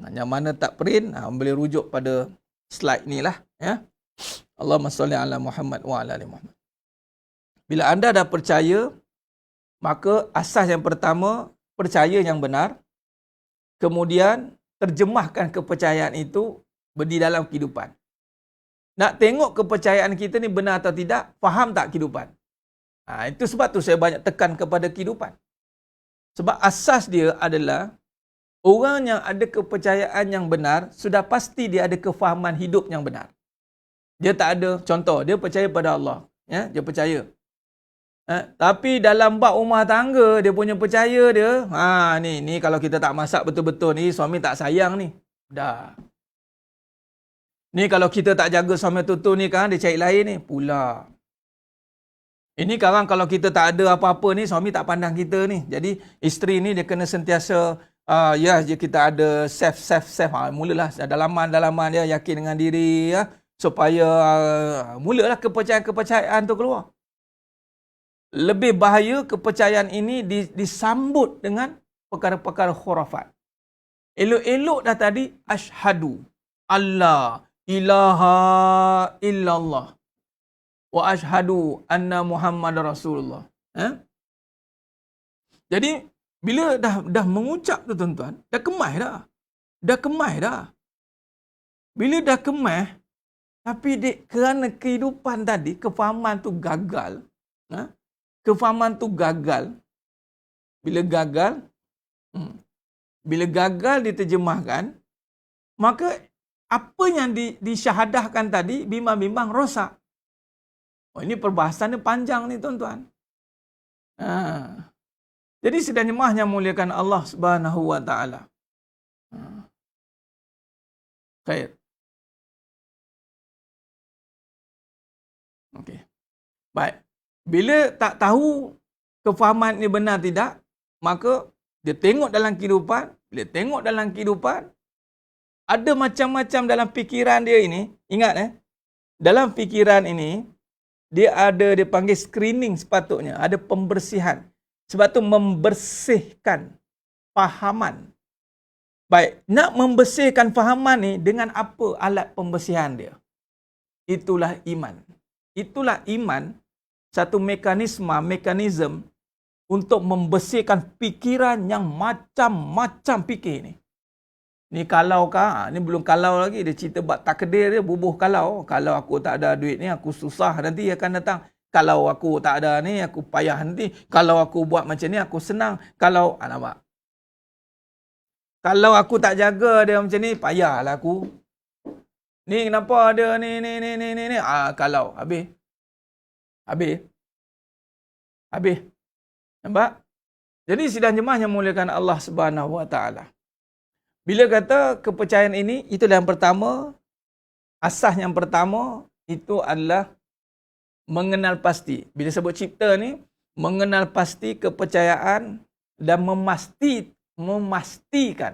Yang mana tak print, boleh rujuk pada slide ni lah. Ya. Allahumma salli ala Muhammad wa ala ali Muhammad. Bila anda dah percaya, maka asas yang pertama, percaya yang benar. Kemudian, terjemahkan kepercayaan itu di dalam kehidupan. Nak tengok kepercayaan kita ni benar atau tidak, faham tak kehidupan? Itu sebab tu saya banyak tekan kepada kehidupan. Sebab asas dia adalah orang yang ada kepercayaan yang benar, sudah pasti dia ada kefahaman hidup yang benar. Dia tak ada, contoh, dia percaya pada Allah. Ya, dia percaya. Tapi dalam bab rumah tangga, dia punya percaya dia, ni kalau kita tak masak betul-betul ni, suami tak sayang ni. Dah. Ni kalau kita tak jaga suami betul-betul ni kan, dia cari lain ni. Pula. Ini sekarang kalau kita tak ada apa-apa ni, suami tak pandang kita ni. Jadi, isteri ni dia kena sentiasa, kita ada safe. Mulalah dalaman dia, yakin dengan diri, ya, supaya mulalah kepercayaan tu keluar. Lebih bahaya kepercayaan ini disambut dengan perkara-perkara khurafat. Elok-elok dah tadi, asyhadu Allah ilaha illallah wa asyhadu anna Muhammad Rasulullah. Jadi, bila dah mengucap tu tuan-tuan, dah kemas dah. Bila dah kemas, tapi kerana kehidupan tadi, kefahaman tu gagal. Bila gagal diterjemahkan, maka apa yang disyahadahkan tadi, bimbang-bimbang rosak. Ini perbahasannya panjang ni tuan-tuan. Jadi sidang jemaah yang muliakan Allah Subhanahu wa taala. Khair. Okey. Baik. Bila tak tahu kefahaman ni benar tidak, maka dia tengok dalam kehidupan, ada macam-macam dalam fikiran dia ini. Ingat dalam fikiran ini, dia panggil screening sepatutnya. Ada pembersihan. Sebab tu membersihkan fahaman. Baik, nak membersihkan fahaman ni dengan apa alat pembersihan dia? Itulah iman. Itulah iman, satu mekanisme untuk membersihkan fikiran yang macam-macam fikir ni. Ni kalau ni belum kalau lagi, dia cerita bab takdir dia bubuh kalau. Kalau aku tak ada duit ni, aku susah nanti akan datang. Kalau aku tak ada ni, aku payah nanti. Kalau aku buat macam ni, aku senang. Kalau, nampak? Kalau aku tak jaga dia macam ni, payahlah aku. Ni kenapa ada ni. Kalau, habis. Nampak? Jadi sidang jemaah yang muliakan Allah Subhanahu wa taala. Bila kata kepercayaan ini, itulah yang pertama, asas yang pertama, itu adalah mengenal pasti. Bila sebut cipta ni, mengenal pasti kepercayaan dan memastikan.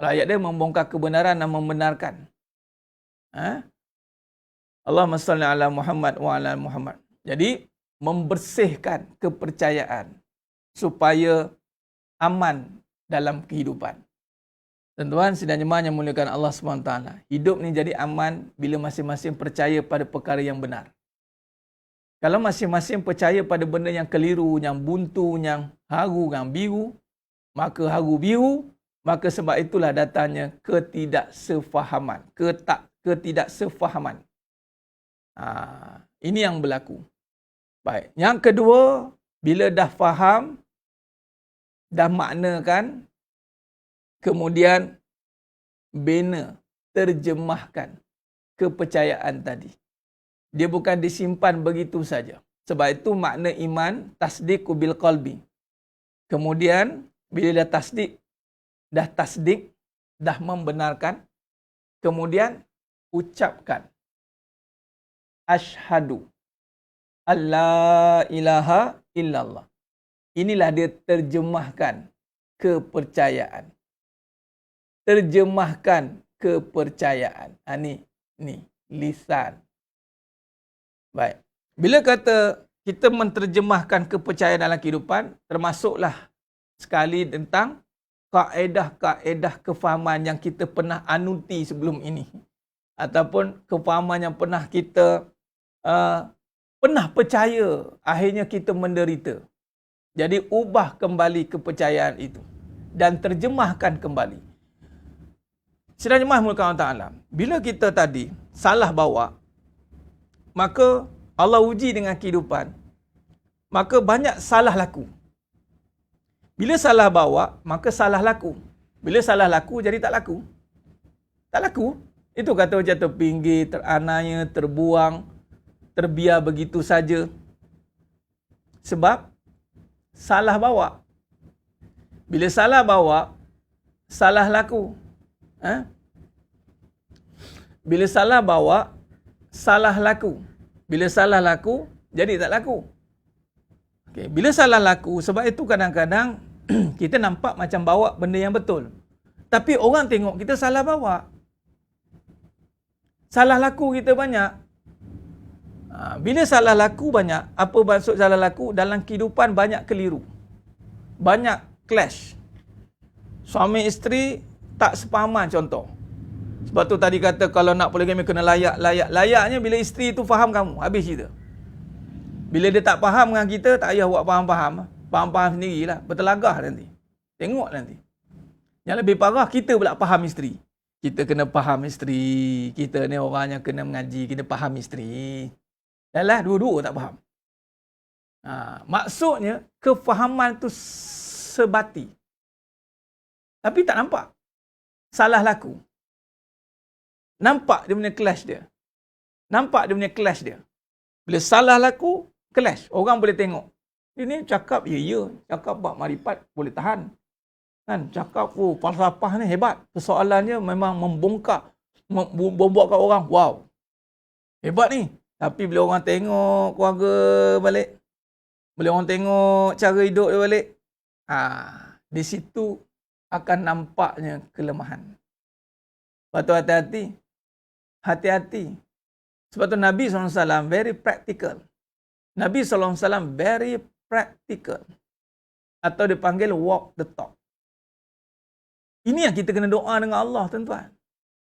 Ayat dia membongkar kebenaran dan membenarkan. Allahumma salli ala Muhammad wa ala Muhammad. Jadi, membersihkan kepercayaan supaya aman dalam kehidupan. Tuan-tuan, sidang jemaah yang muliakan Allah SWT. Hidup ni jadi aman bila masing-masing percaya pada perkara yang benar. Kalau masing-masing percaya pada benda yang keliru, yang buntu, yang haru, yang biru, maka haru biru, maka sebab itulah datangnya ketidaksefahaman. Ketidaksefahaman. Ini yang berlaku. Baik. Yang kedua, bila dah faham, dah maknakan, kemudian bina, terjemahkan kepercayaan tadi. Dia bukan disimpan begitu saja. Sebab itu makna iman, tasdiqu bil qalbi. Kemudian, bila dah tasdik, dah membenarkan, kemudian ucapkan. Asyhadu alla ilaha illallah. Inilah dia terjemahkan kepercayaan. Terjemahkan kepercayaan. Ni lisan. Baik. Bila kata kita menterjemahkan kepercayaan dalam kehidupan, termasuklah sekali tentang kaedah-kaedah kefahaman yang kita pernah anuti sebelum ini. Ataupun kefahaman yang pernah kita pernah percaya, akhirnya kita menderita. Jadi ubah kembali kepercayaan itu dan terjemahkan kembali. Sidang jemaah mulkan Allah Ta'ala, bila kita tadi salah bawa, maka Allah uji dengan kehidupan, maka banyak salah laku. Bila salah bawa, maka salah laku. Bila salah laku, jadi tak laku. Tak laku. Itu kata macam terpinggir, teranaya, terbuang, terbiar begitu saja. Sebab salah bawa. Bila salah bawa, salah laku. Bila salah bawa, salah laku. Bila salah laku, jadi tak laku. Okay. Bila salah laku, sebab itu kadang-kadang kita nampak macam bawa benda yang betul. Tapi orang tengok kita salah bawa. Salah laku kita banyak. Bila salah laku banyak, apa maksud salah laku? Dalam kehidupan banyak keliru. Banyak clash. Suami isteri tak sepahaman contoh. Sebab tu tadi kata kalau nak poligami kena layak. Layaknya bila isteri tu faham kamu, habis cerita. Bila dia tak faham dengan kita, tak payah buat faham-faham. Faham-faham sendirilah. Bertelagah nanti. Tengok nanti. Yang lebih parah, kita pula faham isteri. Kita kena faham isteri. Kita ni orang yang kena mengaji, kena faham isteri. Dahlah, dua-dua tak faham. Maksudnya, kefahaman tu sebati. Tapi tak nampak. Salah laku. Nampak dia punya clash dia. Nampak dia punya clash dia. Bila salah laku, clash. Orang boleh tengok. Dia ni cakap, ya. Cakap bab marifat, boleh tahan. Kan? Cakap, falsafah ni hebat. Persoalannya memang membongkar. Membuatkan orang, wow. Hebat ni. Tapi bila orang tengok keluarga balik, bila orang tengok cara hidup dia balik, di situ akan nampaknya kelemahan. Lepas tu hati-hati. Hati-hati. Sebab tu Nabi SAW very practical. Nabi SAW very practical. Atau dipanggil walk the talk. Ini yang kita kena doa dengan Allah, tuan-tuan.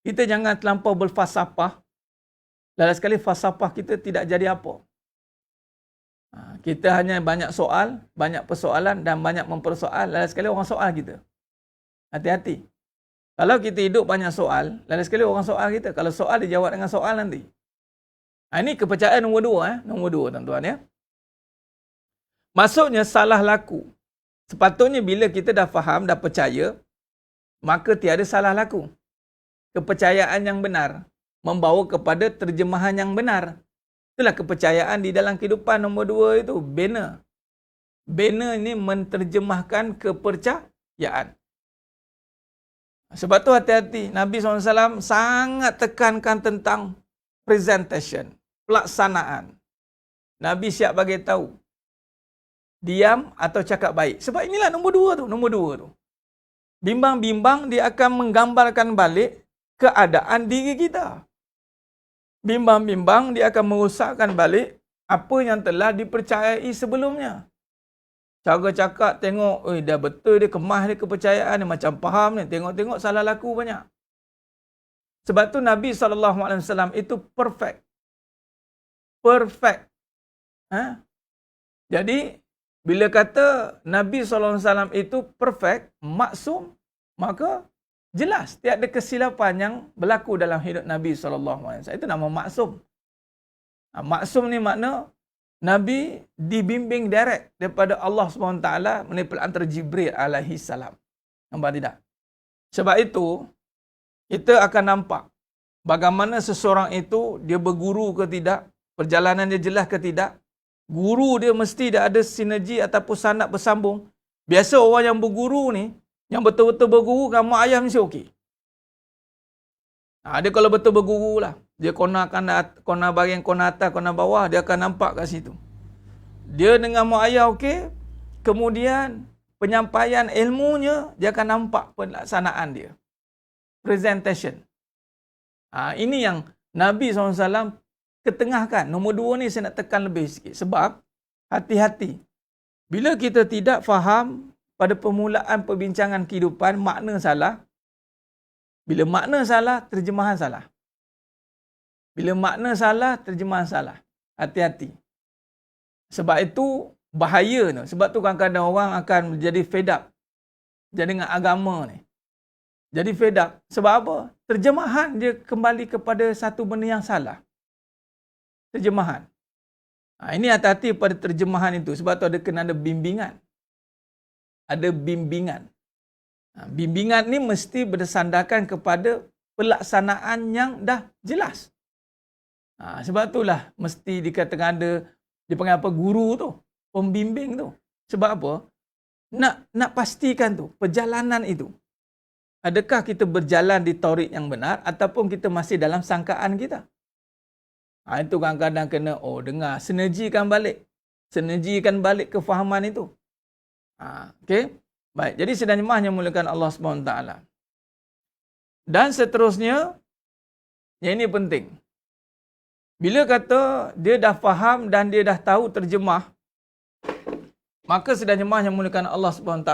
Kita jangan terlampau berfalsafah. Lala sekali falsafah kita tidak jadi apa. Kita hanya banyak soal, banyak persoalan dan banyak mempersoal. Lala sekali orang soal kita. Hati-hati. Kalau kita hidup banyak soal, lala sekali orang soal kita. Kalau soal dijawab dengan soal nanti. Ini kepercayaan nombor 2. Nombor 2, tuan-tuan ya. Maksudnya salah laku. Sepatutnya bila kita dah faham, dah percaya, maka tiada salah laku. Kepercayaan yang benar membawa kepada terjemahan yang benar. Itulah kepercayaan di dalam kehidupan nombor 2 itu. Bina. Bina ini menterjemahkan kepercayaan. Sebab tu hati-hati. Nabi SAW sangat tekankan tentang presentation. Pelaksanaan. Nabi siap bagi tahu. Diam atau cakap baik. Sebab inilah nombor 2 tu. Nombor 2 tu. Bimbang-bimbang dia akan menggambarkan balik keadaan diri kita. Bimbang-bimbang dia akan merosakkan balik apa yang telah dipercayai sebelumnya. Cara cakap tengok, dah betul dia kemas dia kepercayaan dia macam faham ni. Tengok-tengok salah laku banyak. Sebab tu Nabi SAW itu perfect. Perfect. Ha? Jadi, bila kata Nabi SAW itu perfect, maksum, maka jelas tiada kesilapan yang berlaku dalam hidup Nabi SAW. Itu nama maksum. Maksum ni makna Nabi dibimbing direct daripada Allah SWT melalui antara Jibril alaihi salam. Nampak tidak? Sebab itu, kita akan nampak bagaimana seseorang itu dia berguru ke tidak, perjalanan dia jelas ke tidak. Guru dia mesti dia ada sinergi ataupun sanad bersambung. Biasa orang yang berguru ni, yang betul-betul berguru kan mak ayah mesti okey. Dia kalau betul berguru lah. Dia kona bahagian kona atas, kona bawah, dia akan nampak kat situ. Dia dengan mak ayah okey, kemudian penyampaian ilmunya, dia akan nampak pelaksanaan dia. Presentation. Ini yang Nabi SAW ketengahkan. Nombor 2 ni saya nak tekan lebih sikit. Sebab, hati-hati. Bila kita tidak faham pada permulaan perbincangan kehidupan, makna salah. Bila makna salah, terjemahan salah. Bila makna salah, terjemahan salah. Hati-hati. Sebab itu, bahaya tu. Sebab tu kadang-kadang orang akan menjadi fed up. Jadi dengan agama ni. Jadi fed up. Sebab apa? Terjemahan dia kembali kepada satu benda yang salah. Terjemahan. Ini hati-hati pada terjemahan itu. Sebab tu kena ada bimbingan. Ada bimbingan. Bimbingan ni mesti bersandarkan kepada pelaksanaan yang dah jelas. Sebab itulah mesti dikatakan ada, dipanggil apa, guru tu. Pembimbing tu. Sebab apa? Nak pastikan tu, perjalanan itu. Adakah kita berjalan di taurik yang benar ataupun kita masih dalam sangkaan kita? Itu kadang-kadang kena, dengar, sinergikan balik. Sinergikan balik kefahaman itu. Okey? Baik, jadi sedang jemaah yang mulakan Allah SWT. Dan seterusnya, yang ini penting. Bila kata dia dah faham dan dia dah tahu terjemah, maka sedang jemaah yang mulakan Allah SWT,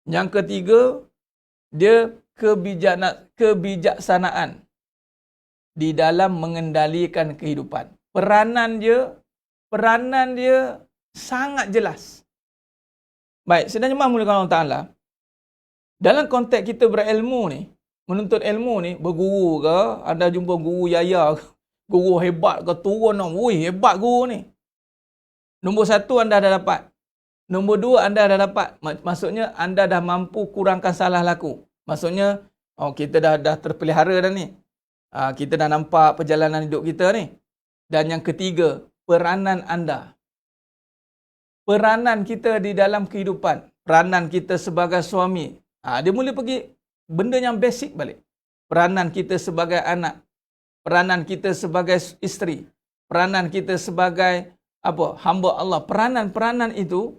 yang ketiga, dia kebijaksanaan di dalam mengendalikan kehidupan. Peranan dia sangat jelas. Baik, sedang jemaah mulakan Allah Ta'ala, dalam konteks kita berilmu ni, menuntut ilmu ni, berguru ke, anda jumpa guru yaya ke, guru hebat ke, turun, hebat guru ni. Nombor 1 anda dah dapat. Nombor 2 anda dah dapat. Maksudnya anda dah mampu kurangkan salah laku. Maksudnya kita dah terpelihara dah ni. Kita dah nampak perjalanan hidup kita ni. Dan yang ketiga, peranan anda. Peranan kita di dalam kehidupan. Peranan kita sebagai suami. Dia mula pergi benda yang basic balik. Peranan kita sebagai anak. Peranan kita sebagai isteri. Peranan kita sebagai hamba Allah. Peranan-peranan itu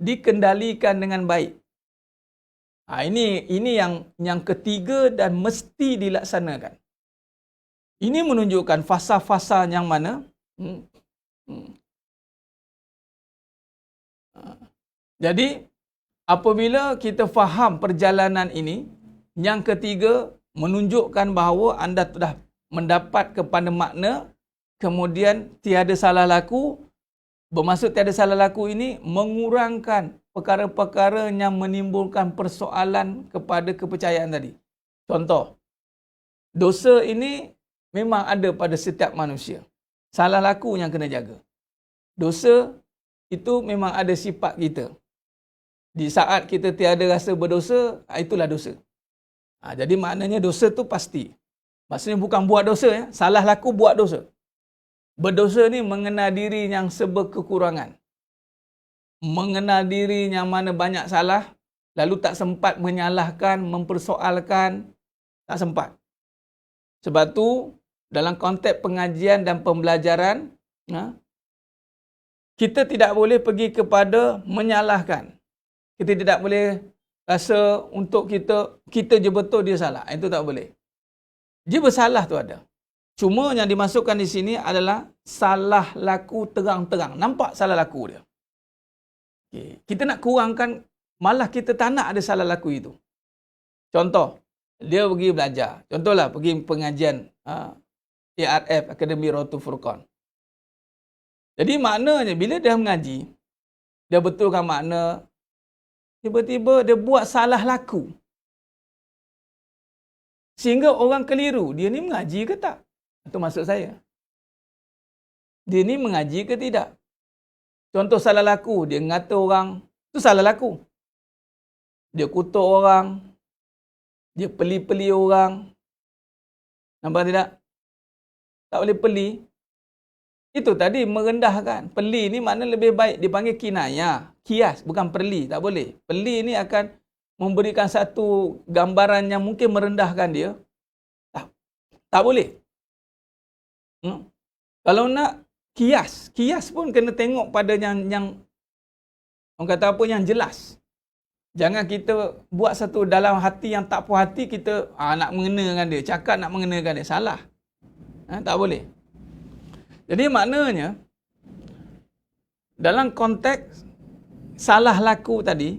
dikendalikan dengan baik. Ini yang ketiga dan mesti dilaksanakan. Ini menunjukkan fasa-fasa yang mana jadi apabila kita faham perjalanan ini, yang ketiga menunjukkan bahawa anda telah mendapat kepada makna, kemudian tiada salah laku. Bermaksud tiada salah laku ini mengurangkan perkara-perkara yang menimbulkan persoalan kepada kepercayaan tadi. Contoh, dosa ini memang ada pada setiap manusia. Salah laku yang kena jaga. Dosa itu memang ada sifat kita. Di saat kita tiada rasa berdosa, itulah dosa. Jadi maknanya dosa tu pasti. Maksudnya bukan buat dosa, ya. Salah laku buat dosa. Berdosa ni mengenal diri yang serba kekurangan. Mengenal diri yang mana banyak salah, lalu tak sempat menyalahkan, mempersoalkan, tak sempat. Sebab tu, dalam konteks pengajian dan pembelajaran, kita tidak boleh pergi kepada menyalahkan. Kita tidak boleh rasa untuk kita je betul, dia salah. Itu tak boleh. Dia bersalah tu ada. Cuma yang dimasukkan di sini adalah salah laku terang-terang. Nampak salah laku dia. Okay. Kita nak kurangkan, malah kita tak nak ada salah laku itu. Contoh, dia pergi belajar. Contohlah, pergi pengajian ARF, Akademi Rotul Furqan. Jadi maknanya bila dia mengaji, dia betulkan makna, tiba-tiba dia buat salah laku. Sehingga orang keliru, dia ni mengaji ke tak? Itu maksud saya. Dia ni mengaji ke tidak? Contoh salah laku, dia ngata orang, itu salah laku. Dia kutuk orang, dia peli-peli orang. Nampak tidak? Tak boleh peli. Itu tadi merendahkan. Peli ni makna lebih baik dipanggil kinayah. Kias, bukan perli. Tak boleh. Peli ni akan memberikan satu gambaran yang mungkin merendahkan dia. Tak boleh. Kalau nak kias pun kena tengok pada yang orang kata apa, yang jelas. Jangan kita buat satu dalam hati yang tak puas hati, kita nak mengenakan dia, cakap nak mengenakan dia. Salah. Tak boleh. Jadi maknanya, dalam konteks salah laku tadi,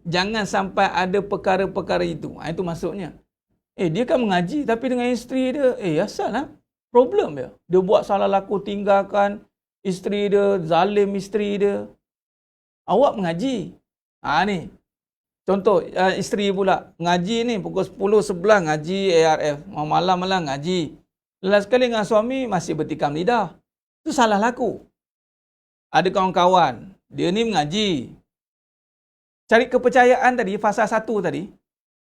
jangan sampai ada perkara-perkara itu. Itu maksudnya. Dia kan mengaji tapi dengan isteri dia, asal lah. Problem dia. Dia buat salah laku, tinggalkan isteri dia, zalim isteri dia. Awak mengaji. Ni. Contoh, isteri pula. Ngaji ni, pukul 10, 11 ngaji ARF. Malam-malam ngaji. Lepas sekali dengan suami, masih bertikam lidah. Itu salah laku. Ada kawan-kawan, dia ni mengaji. Cari kepercayaan tadi, fasa 1 tadi.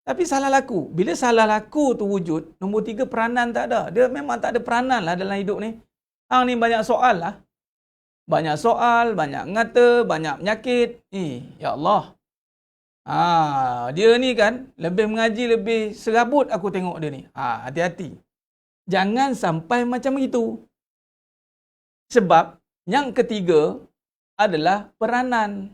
Tapi salah laku. Bila salah laku tu wujud, nombor 3 peranan tak ada. Dia memang tak ada peranan lah dalam hidup ni. Hang ni banyak soal lah. Banyak soal, banyak ngata, banyak penyakit. Ya Allah. Dia ni kan, lebih mengaji, lebih serabut aku tengok dia ni. Hati-hati. Jangan sampai macam itu. Sebab yang ketiga adalah peranan.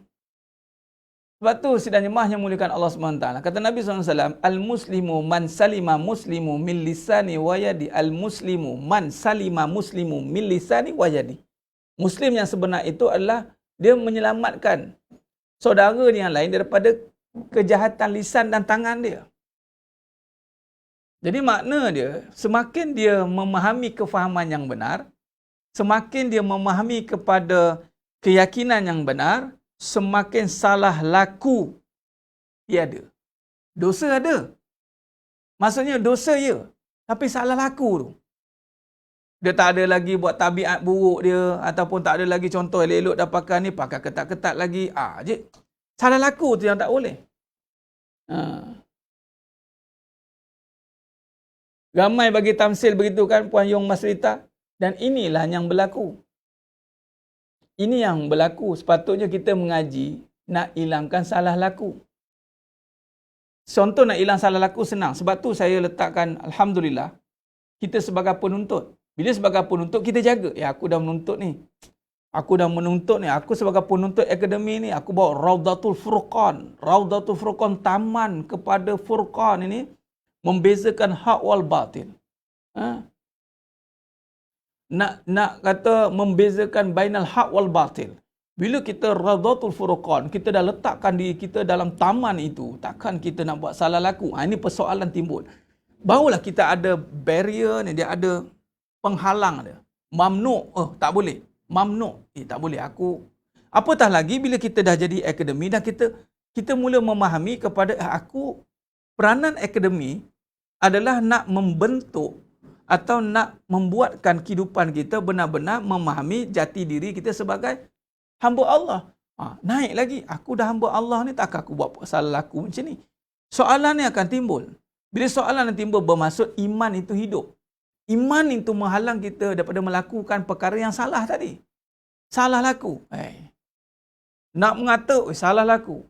Sebab tu sidang jemaah yang muliakan Allah SWT. Kata Nabi SAW, Al-Muslimu man salima muslimu min lisani wa yadi. Al-Muslimu man salima muslimu min lisani wa yadi. Muslim yang sebenar itu adalah dia menyelamatkan saudara yang lain daripada kejahatan lisan dan tangan dia. Jadi makna dia, semakin dia memahami kefahaman yang benar, semakin dia memahami kepada keyakinan yang benar, semakin salah laku dia ada. Dosa ada. Maksudnya dosa ya, tapi salah laku tu. Dia tak ada lagi buat tabiat buruk dia, ataupun tak ada lagi contoh elok-elok dah pakai ni, pakai ketat-ketat lagi. Je. Salah laku tu yang tak boleh. Ramai bagi tamsil begitu kan, Puan Yong Masrita. Dan inilah yang berlaku. Ini yang berlaku. Sepatutnya kita mengaji, nak hilangkan salah laku. Contoh nak hilang salah laku senang. Sebab tu saya letakkan, Alhamdulillah, kita sebagai penuntut. Bila sebagai penuntut, kita jaga. Aku dah menuntut ni. Aku sebagai penuntut akademi ni, aku bawa Raudatul Furqan. Raudatul Furqan, taman kepada Furqan ini, membezakan hak wal batil. Nak kata membezakan bainal haq wal batil. Bila kita Raudatul Furqan, kita dah letakkan diri kita dalam taman itu, takkan kita nak buat salah laku. Ini persoalan timbul. Barulah kita ada barrier ni, dia ada penghalang dia. Mamnu', tak boleh. Mamnu', tak boleh. Apatah lagi bila kita dah jadi akademi dan kita mula memahami kepada peranan akademi adalah nak membentuk atau nak membuatkan kehidupan kita benar-benar memahami jati diri kita sebagai hamba Allah. Naik lagi, aku dah hamba Allah ni, takkan aku buat salah laku macam ni. Soalan ni akan timbul. Bila soalan yang timbul, bermaksud iman itu hidup. Iman itu menghalang kita daripada melakukan perkara yang salah tadi. Salah laku. Nak mengata, salah laku.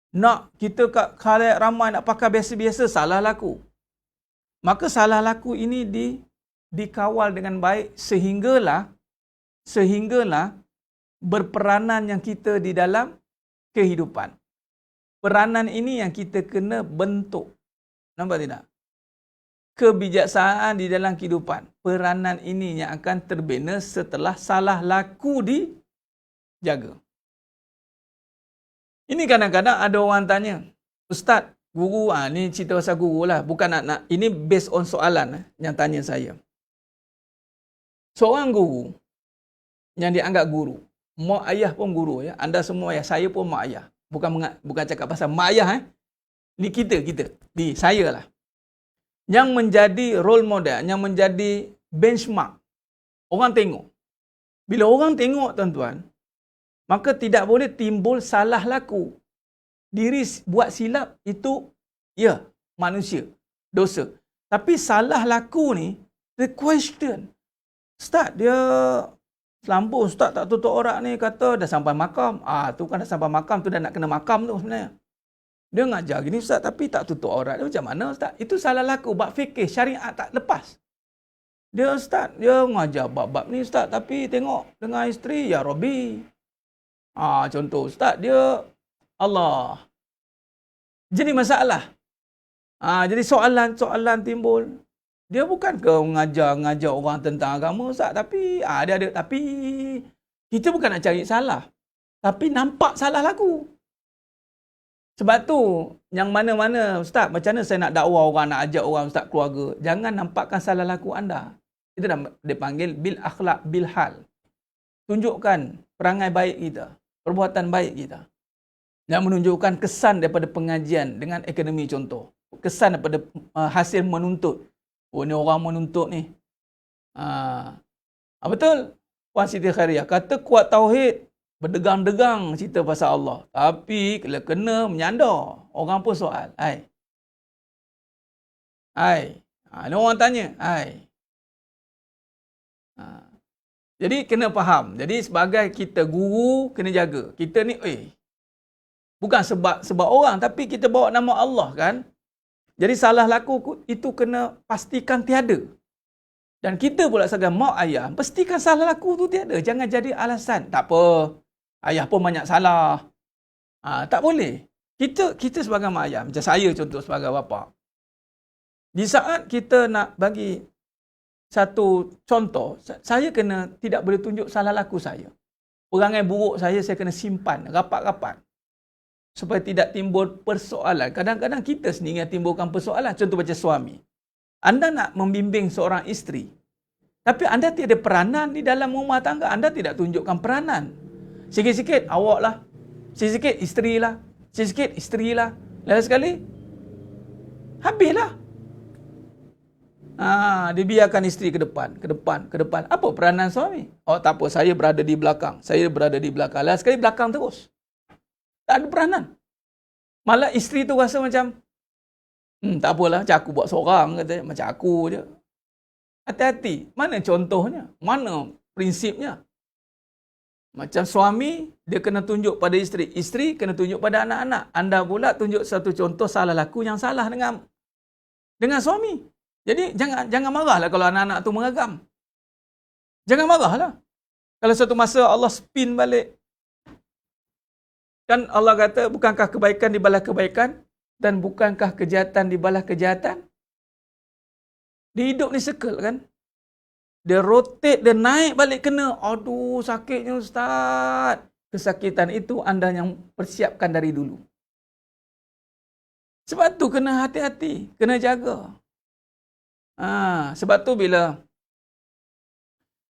Nak kita kat khalayak ramai nak pakai biasa-biasa, salah laku. Maka salah laku ini dikawal dengan baik sehinggalah berperanan yang kita di dalam kehidupan. Peranan ini yang kita kena bentuk. Nampak tidak? Kebijaksanaan di dalam kehidupan. Peranan ini yang akan terbina setelah salah laku dijaga. Ini kadang-kadang ada orang tanya, Ustaz, guru, ni cerita pasal guru lah. Bukan nak ini based on soalan yang tanya saya. Seorang guru, yang dianggap guru. Mak ayah pun guru ya. Anda semua ayah, saya pun mak ayah. Bukan cakap pasal mak ayah Ni kita. Ni saya lah. Yang menjadi role model, yang menjadi benchmark. Orang tengok. Bila orang tengok tuan-tuan, maka tidak boleh timbul salah laku. Diri buat silap itu, ya, manusia. Dosa. Tapi salah laku ni, the question. Ustaz, dia selambung, Ustaz tak tutup aurat ni, kata dah sampai makam. Tu kan dah sampai makam, tu dah nak kena makam tu sebenarnya. Dia ngajar gini Ustaz, tapi tak tutup aurat. Dia macam mana Ustaz? Itu salah laku. Bab fikir, syariat tak lepas. Dia Ustaz, dia ngajar bab-bab ni Ustaz, tapi tengok dengan isteri, ya Rabbi. Contoh Ustaz, dia Allah. Jadi masalah. Jadi soalan timbul. Dia bukan ke ngajar orang tentang agama Ustaz, tapi dia ada tapi kita bukan nak cari salah. Tapi nampak salah laku. Sebab tu yang mana-mana Ustaz, macam mana saya nak dakwah orang, nak ajak orang Ustaz keluarga, jangan nampakkan salah laku anda. Itu dia panggil bil akhlak bil hal. Tunjukkan perangai baik kita, perbuatan baik kita. Dan menunjukkan kesan daripada pengajian dengan akademi contoh. Kesan daripada hasil menuntut. Ni orang menuntut ni. Betul? Puan Siti Khairia kata kuat tauhid, berdegang-degang cerita pasal Allah. Tapi kalau kena menyandar, orang pun soal. Ni orang tanya. Jadi kena faham. Jadi sebagai kita guru, kena jaga. Kita ni, bukan sebab orang, tapi kita bawa nama Allah kan. Jadi salah laku itu kena pastikan tiada. Dan kita pula sebagai mak ayah, pastikan salah laku tu tiada. Jangan jadi alasan. Tak apa, ayah pun banyak salah. Tak boleh. Kita sebagai mak ayah, macam saya contoh sebagai bapa. Di saat kita nak bagi satu contoh, saya kena tidak boleh tunjuk salah laku saya. Perangai buruk saya kena simpan rapat-rapat. Supaya tidak timbul persoalan. Kadang-kadang kita sendiri yang timbulkan persoalan. Contoh macam suami. Anda nak membimbing seorang isteri. Tapi anda tiada peranan di dalam rumah tangga. Anda tidak tunjukkan peranan. Sikit-sikit awak lah. Sikit-sikit isteri lah. Sikit-sikit isteri lah. Lain sekali, habislah. Dia biarkan isteri ke depan. Apa peranan suami? Tak apa, saya berada di belakang. Lain sekali belakang terus. Tak ada peranan. Malah isteri tu rasa macam, tak apalah, macam aku buat seorang, kata, macam aku je. Hati-hati. Mana contohnya? Mana prinsipnya? Macam suami, dia kena tunjuk pada isteri. Isteri kena tunjuk pada anak-anak. Anda pula tunjuk satu contoh salah laku yang salah dengan suami. Jadi jangan marahlah kalau anak-anak tu meragam. Jangan marahlah. Kalau satu masa Allah spin balik. Kan Allah kata, bukankah kebaikan dibalas kebaikan? Dan bukankah kejahatan dibalas kejahatan? Dia hidup ni circle kan? Dia rotate, dia naik balik kena. Aduh, sakitnya Ustaz. Kesakitan itu anda yang persiapkan dari dulu. Sebab tu kena hati-hati. Kena jaga. Sebab tu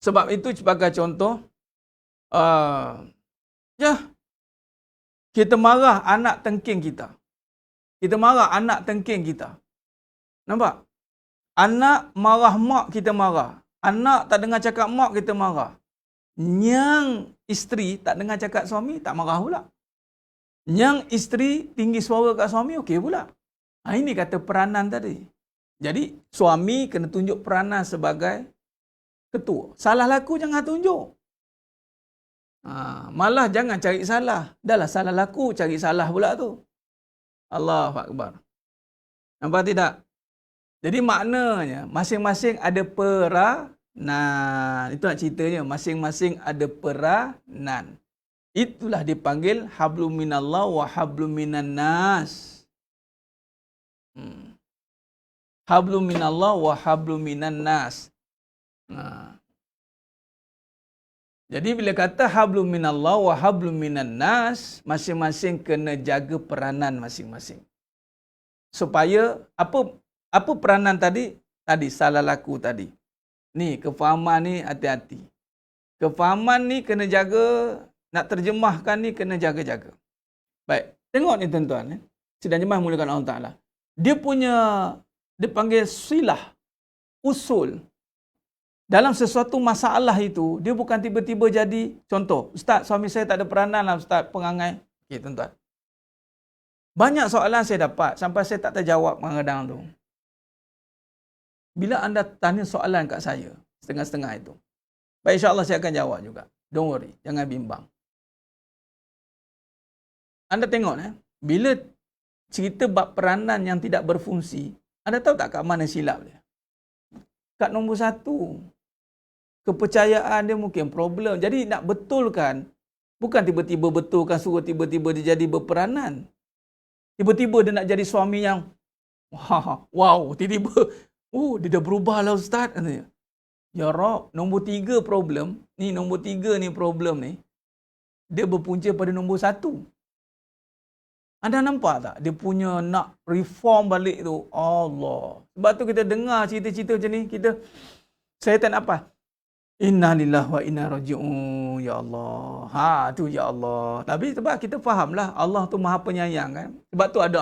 sebab itu sebagai contoh, kita marah anak tengking kita. Nampak? Anak marah mak, kita marah. Anak tak dengar cakap mak, kita marah. Yang isteri tak dengar cakap suami, tak marah pula. Yang isteri tinggi suara kat suami, okey pula. Ini kata peranan tadi. Jadi, suami kena tunjuk peranan sebagai ketua. Salah laku jangan tunjuk. Malah jangan cari salah. Dahlah salah laku, cari salah pula tu. Allahu Akbar. Nampak tidak? Jadi maknanya, masing-masing ada peranan. Itu nak ceritanya, masing-masing ada peranan. Itulah dipanggil hablum minallah wa hablum minan nas. Hablum minallah wa hablum minan nas. Jadi bila kata hablum minallah wa hablum minan nas, masing-masing kena jaga peranan masing-masing. Supaya apa peranan tadi? Tadi salah laku tadi. Ni kefahaman ni hati-hati. Kefahaman ni kena jaga, nak terjemahkan ni kena jaga-jaga. Baik, tengok ni tuan-tuan. Sidang jemaah mulakan Allah Ta'ala. Dia panggil silah, usul. Dalam sesuatu masalah itu, dia bukan tiba-tiba jadi, contoh, Ustaz, suami saya tak ada peranan lah, Ustaz, pengangai. Okey, tuan-tuan. Banyak soalan saya dapat, sampai saya tak terjawab kadang-kadang tu. Bila anda tanya soalan kat saya, setengah-setengah itu, baik, insyaAllah saya akan jawab juga. Don't worry, jangan bimbang. Anda tengok, bila cerita bab peranan yang tidak berfungsi, anda tahu tak kat mana silap dia? Kat nombor 1. Kepercayaan dia mungkin problem. Jadi nak betulkan, bukan tiba-tiba betulkan suruh tiba-tiba dia jadi berperanan. Tiba-tiba dia nak jadi suami yang, wow, tiba-tiba, dia dah berubah lah Ustaz. Ya Rob, nombor 3 problem, nombor 3 ni problem ni, dia berpunca pada nombor 1. Anda nampak tak? Dia punya nak reform balik tu. Allah. Sebab tu kita dengar cerita-cerita macam ni, saya tak nak apa. Inna lillahi wa inna raji'un. Ya Allah. Tu ya Allah. Tapi sebab kita fahamlah Allah tu Maha Penyayang kan. Sebab tu ada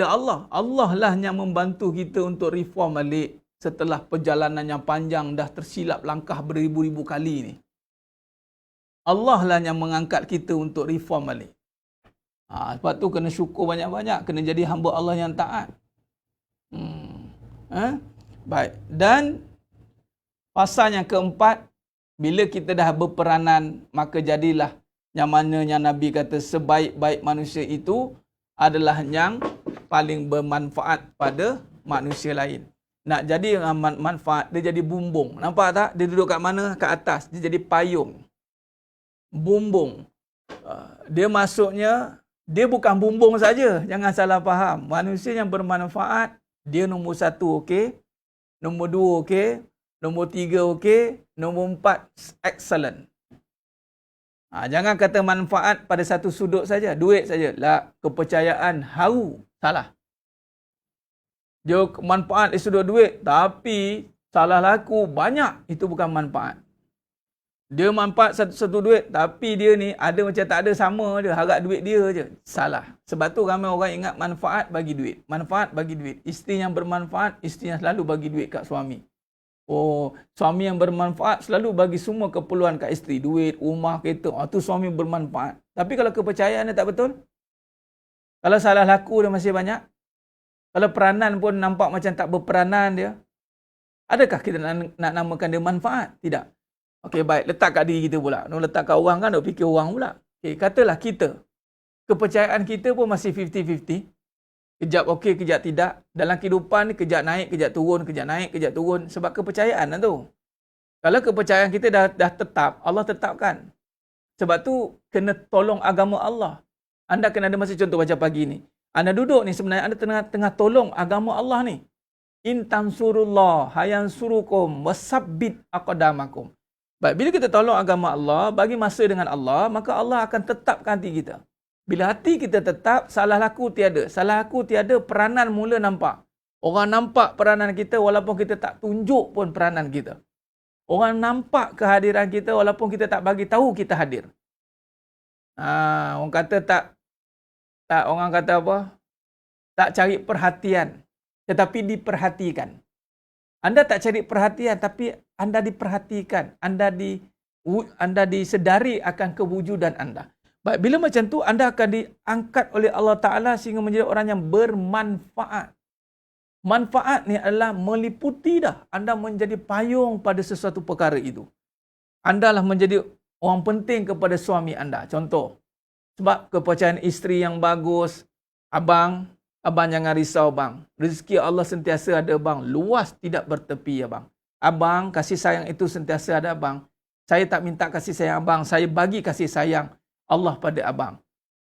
Allah. Allah lah yang membantu kita untuk reform balik setelah perjalanan yang panjang dah tersilap langkah beribu-ribu kali ni. Allah lah yang mengangkat kita untuk reform balik. Sebab tu kena syukur banyak-banyak, kena jadi hamba Allah yang taat. Baik. Dan pasal yang keempat, bila kita dah berperanan, maka jadilah yang mananya Nabi kata sebaik-baik manusia itu adalah yang paling bermanfaat pada manusia lain. Nak jadi manfaat, dia jadi bumbung. Nampak tak? Dia duduk kat mana? Kat atas. Dia jadi payung. Bumbung. Dia maksudnya, dia bukan bumbung saja. Jangan salah faham. Manusia yang bermanfaat, dia nombor 1 okey. Nombor 2 okey. Nombor 3 okey. Nombor 4 excellent. Jangan kata manfaat pada satu sudut saja. Duit saja. Lah, kepercayaan haru. Salah. Dia manfaat dari sudut duit. Tapi salah laku banyak. Itu bukan manfaat. Dia manfaat satu duit, tapi dia ni ada macam tak ada sama je, harap duit dia je. Salah. Sebab tu ramai orang ingat manfaat bagi duit. Manfaat bagi duit. Isteri yang bermanfaat, isteri yang selalu bagi duit kat suami. Suami yang bermanfaat selalu bagi semua keperluan kat isteri. Duit, rumah, kereta. Tu suami bermanfaat. Tapi kalau kepercayaan dia tak betul, kalau salah laku dia masih banyak, kalau peranan pun nampak macam tak berperanan dia, adakah kita nak namakan dia manfaat? Tidak. Okey, baik. Letak kat diri kita pula. Letak kat orang kan, nak fikir orang pula. Okey, katalah kita. Kepercayaan kita pun masih 50-50. Kejap okey, kejap tidak. Dalam kehidupan ni, kejap naik, kejap turun, kejap naik, kejap turun. Sebab kepercayaan lah tu. Kalau kepercayaan kita dah tetap, Allah tetapkan. Sebab tu, kena tolong agama Allah. Anda kena ada masa contoh macam pagi ni. Anda duduk ni sebenarnya, anda tengah tolong agama Allah ni. In tansurullah, hayansurukum, wasabbit aqdamakum. Baik, bila kita tolong agama Allah, bagi masa dengan Allah, maka Allah akan tetapkan hati kita. Bila hati kita tetap, salah laku tiada. Salah laku tiada, peranan mula nampak. Orang nampak peranan kita walaupun kita tak tunjuk pun peranan kita. Orang nampak kehadiran kita walaupun kita tak bagi tahu kita hadir. Orang kata orang kata apa? Tak cari perhatian, tetapi diperhatikan. Anda tak cari perhatian, tapi anda diperhatikan. Anda disedari akan kewujudan anda. Baik, bila macam tu, anda akan diangkat oleh Allah Ta'ala sehingga menjadi orang yang bermanfaat. Manfaat ni adalah meliputi dah. Anda menjadi payung pada sesuatu perkara itu. Anda lah menjadi orang penting kepada suami anda. Contoh, sebab kepercayaan isteri yang bagus, abang jangan risau bang. Rezeki Allah sentiasa ada bang. Luas tidak bertepi ya bang. Abang, kasih sayang itu sentiasa ada abang. Saya tak minta kasih sayang abang. Saya bagi kasih sayang Allah pada abang.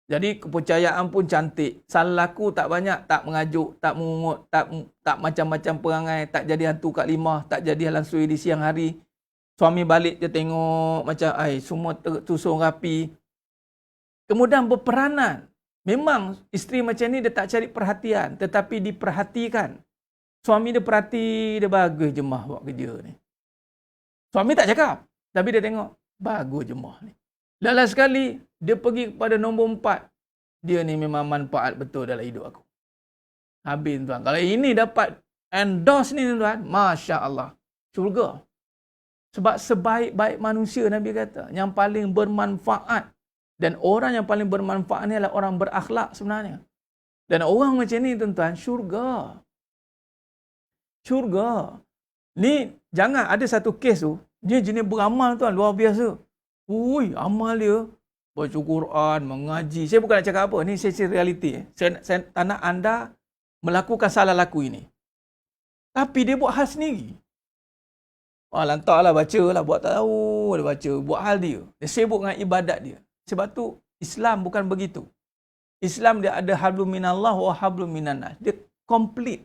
Jadi kepercayaan pun cantik. Salah laku tak banyak. Tak mengajuk, tak mengungut, tak macam-macam perangai. Tak jadi hantu kat limah. Tak jadi langsui di siang hari. Suami balik je tengok macam semua tertusung rapi. Kemudian berperanan. Memang isteri macam ni dia tak cari perhatian, tetapi diperhatikan. Suami dia perhati, dia bagus jemah buat kerja ni. Suami tak cakap. Tapi dia tengok, bagus jemaah ni. Last sekali, dia pergi kepada nombor 4. Dia ni memang manfaat betul dalam hidup aku. Habis tuan. Kalau ini dapat endorse ni tuan, Masya Allah. Syurga. Sebab sebaik-baik manusia Nabi kata, yang paling bermanfaat. Dan orang yang paling bermanfaat ni adalah orang berakhlak sebenarnya. Dan orang macam ni tuan-tuan, syurga. Syurga. Ni jangan ada satu kes tu, dia jenis beramal tuan, luar biasa. Ui, amal dia baca Quran, mengaji. Saya bukan nak cakap apa, ni saya realiti. Saya tak nak anda melakukan salah laku ini. Tapi dia buat hal sendiri. Lantaklah baca lah, buat tak tahu, dia baca, buat hal dia. Dia sibuk dengan ibadat dia. Sebab tu Islam bukan begitu. Islam dia ada hablum minallah wa hablum minannas. Dia complete.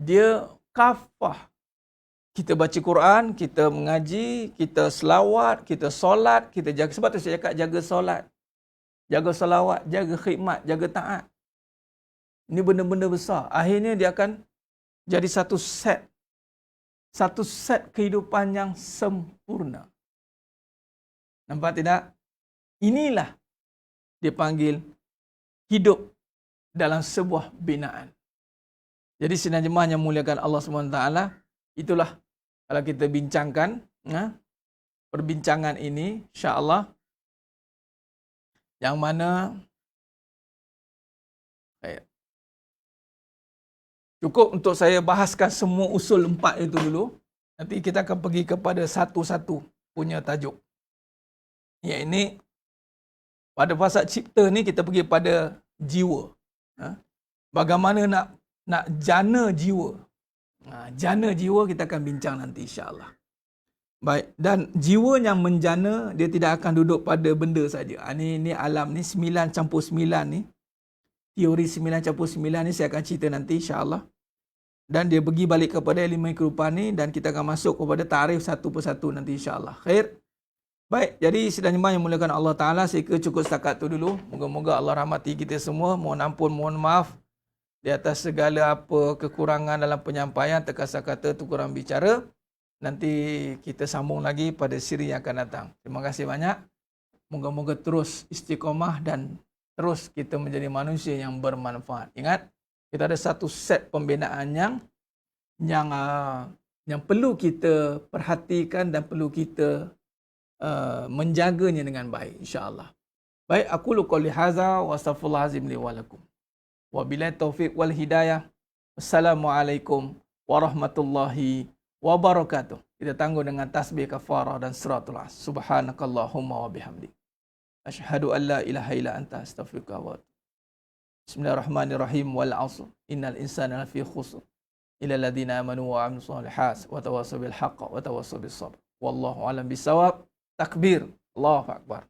Dia kafah. Kita baca Quran, kita mengaji, kita selawat, kita solat, kita jaga. Sebab tu saya cakap jaga solat, jaga selawat, jaga khidmat, jaga taat. Ini benda-benda besar. Akhirnya dia akan jadi satu set. Satu set kehidupan yang sempurna. Nampak tidak? Inilah dia panggil hidup dalam sebuah binaan. Jadi sidang jemaah yang muliakan Allah SWT, itulah kalau kita bincangkan perbincangan ini, insya-Allah, yang mana cukup untuk saya bahaskan semua usul 4 itu dulu. Nanti kita akan pergi kepada satu-satu punya tajuk. Ya, ini pada fasa cipta ni kita pergi pada jiwa. Bagaimana nak jana jiwa. Jana jiwa kita akan bincang nanti insya-Allah. Baik, dan jiwa yang menjana dia tidak akan duduk pada benda saja. Ni alam ni 9 campur 9 ni. Teori 9 campur 9 ni saya akan cerita nanti insya-Allah. Dan dia pergi balik kepada elemen kehidupan ni dan kita akan masuk kepada tarikh satu persatu nanti insya-Allah. Khair. Baik, jadi sidang jemaah yang muliakan Allah Ta'ala, saya kira cukup setakat tu dulu. Moga-moga Allah rahmati kita semua. Mohon ampun, mohon maaf di atas segala apa kekurangan dalam penyampaian, terkasar kata, kurang bicara. Nanti kita sambung lagi pada siri yang akan datang. Terima kasih banyak. Moga-moga terus istiqomah dan terus kita menjadi manusia yang bermanfaat. Ingat, kita ada satu set pembinaan yang perlu kita perhatikan dan perlu kita menjaganya dengan baik insya-Allah. Baik, aku qouli hadza wa astaghfirullahalazim li wa lakum. Wabillahi taufiq wal hidayah. Assalamualaikum warahmatullahi wabarakatuh. Kita tangguh dengan tasbih kafarah dan suratul as. Subhanakallahumma wa bihamdik. Asyhadu an la ilaha illa anta astaghfiruka wa atubu. Bismillahirrahmanirrahim. Wal 'asr. Innal insana lafi khusr. Illa alladziina amanu wa 'amilus shalihat wa tawassaw bil haqqi wa tawassaw bis sabr. Wallahu a'lam bissawab. Takbir. Allahu akbar.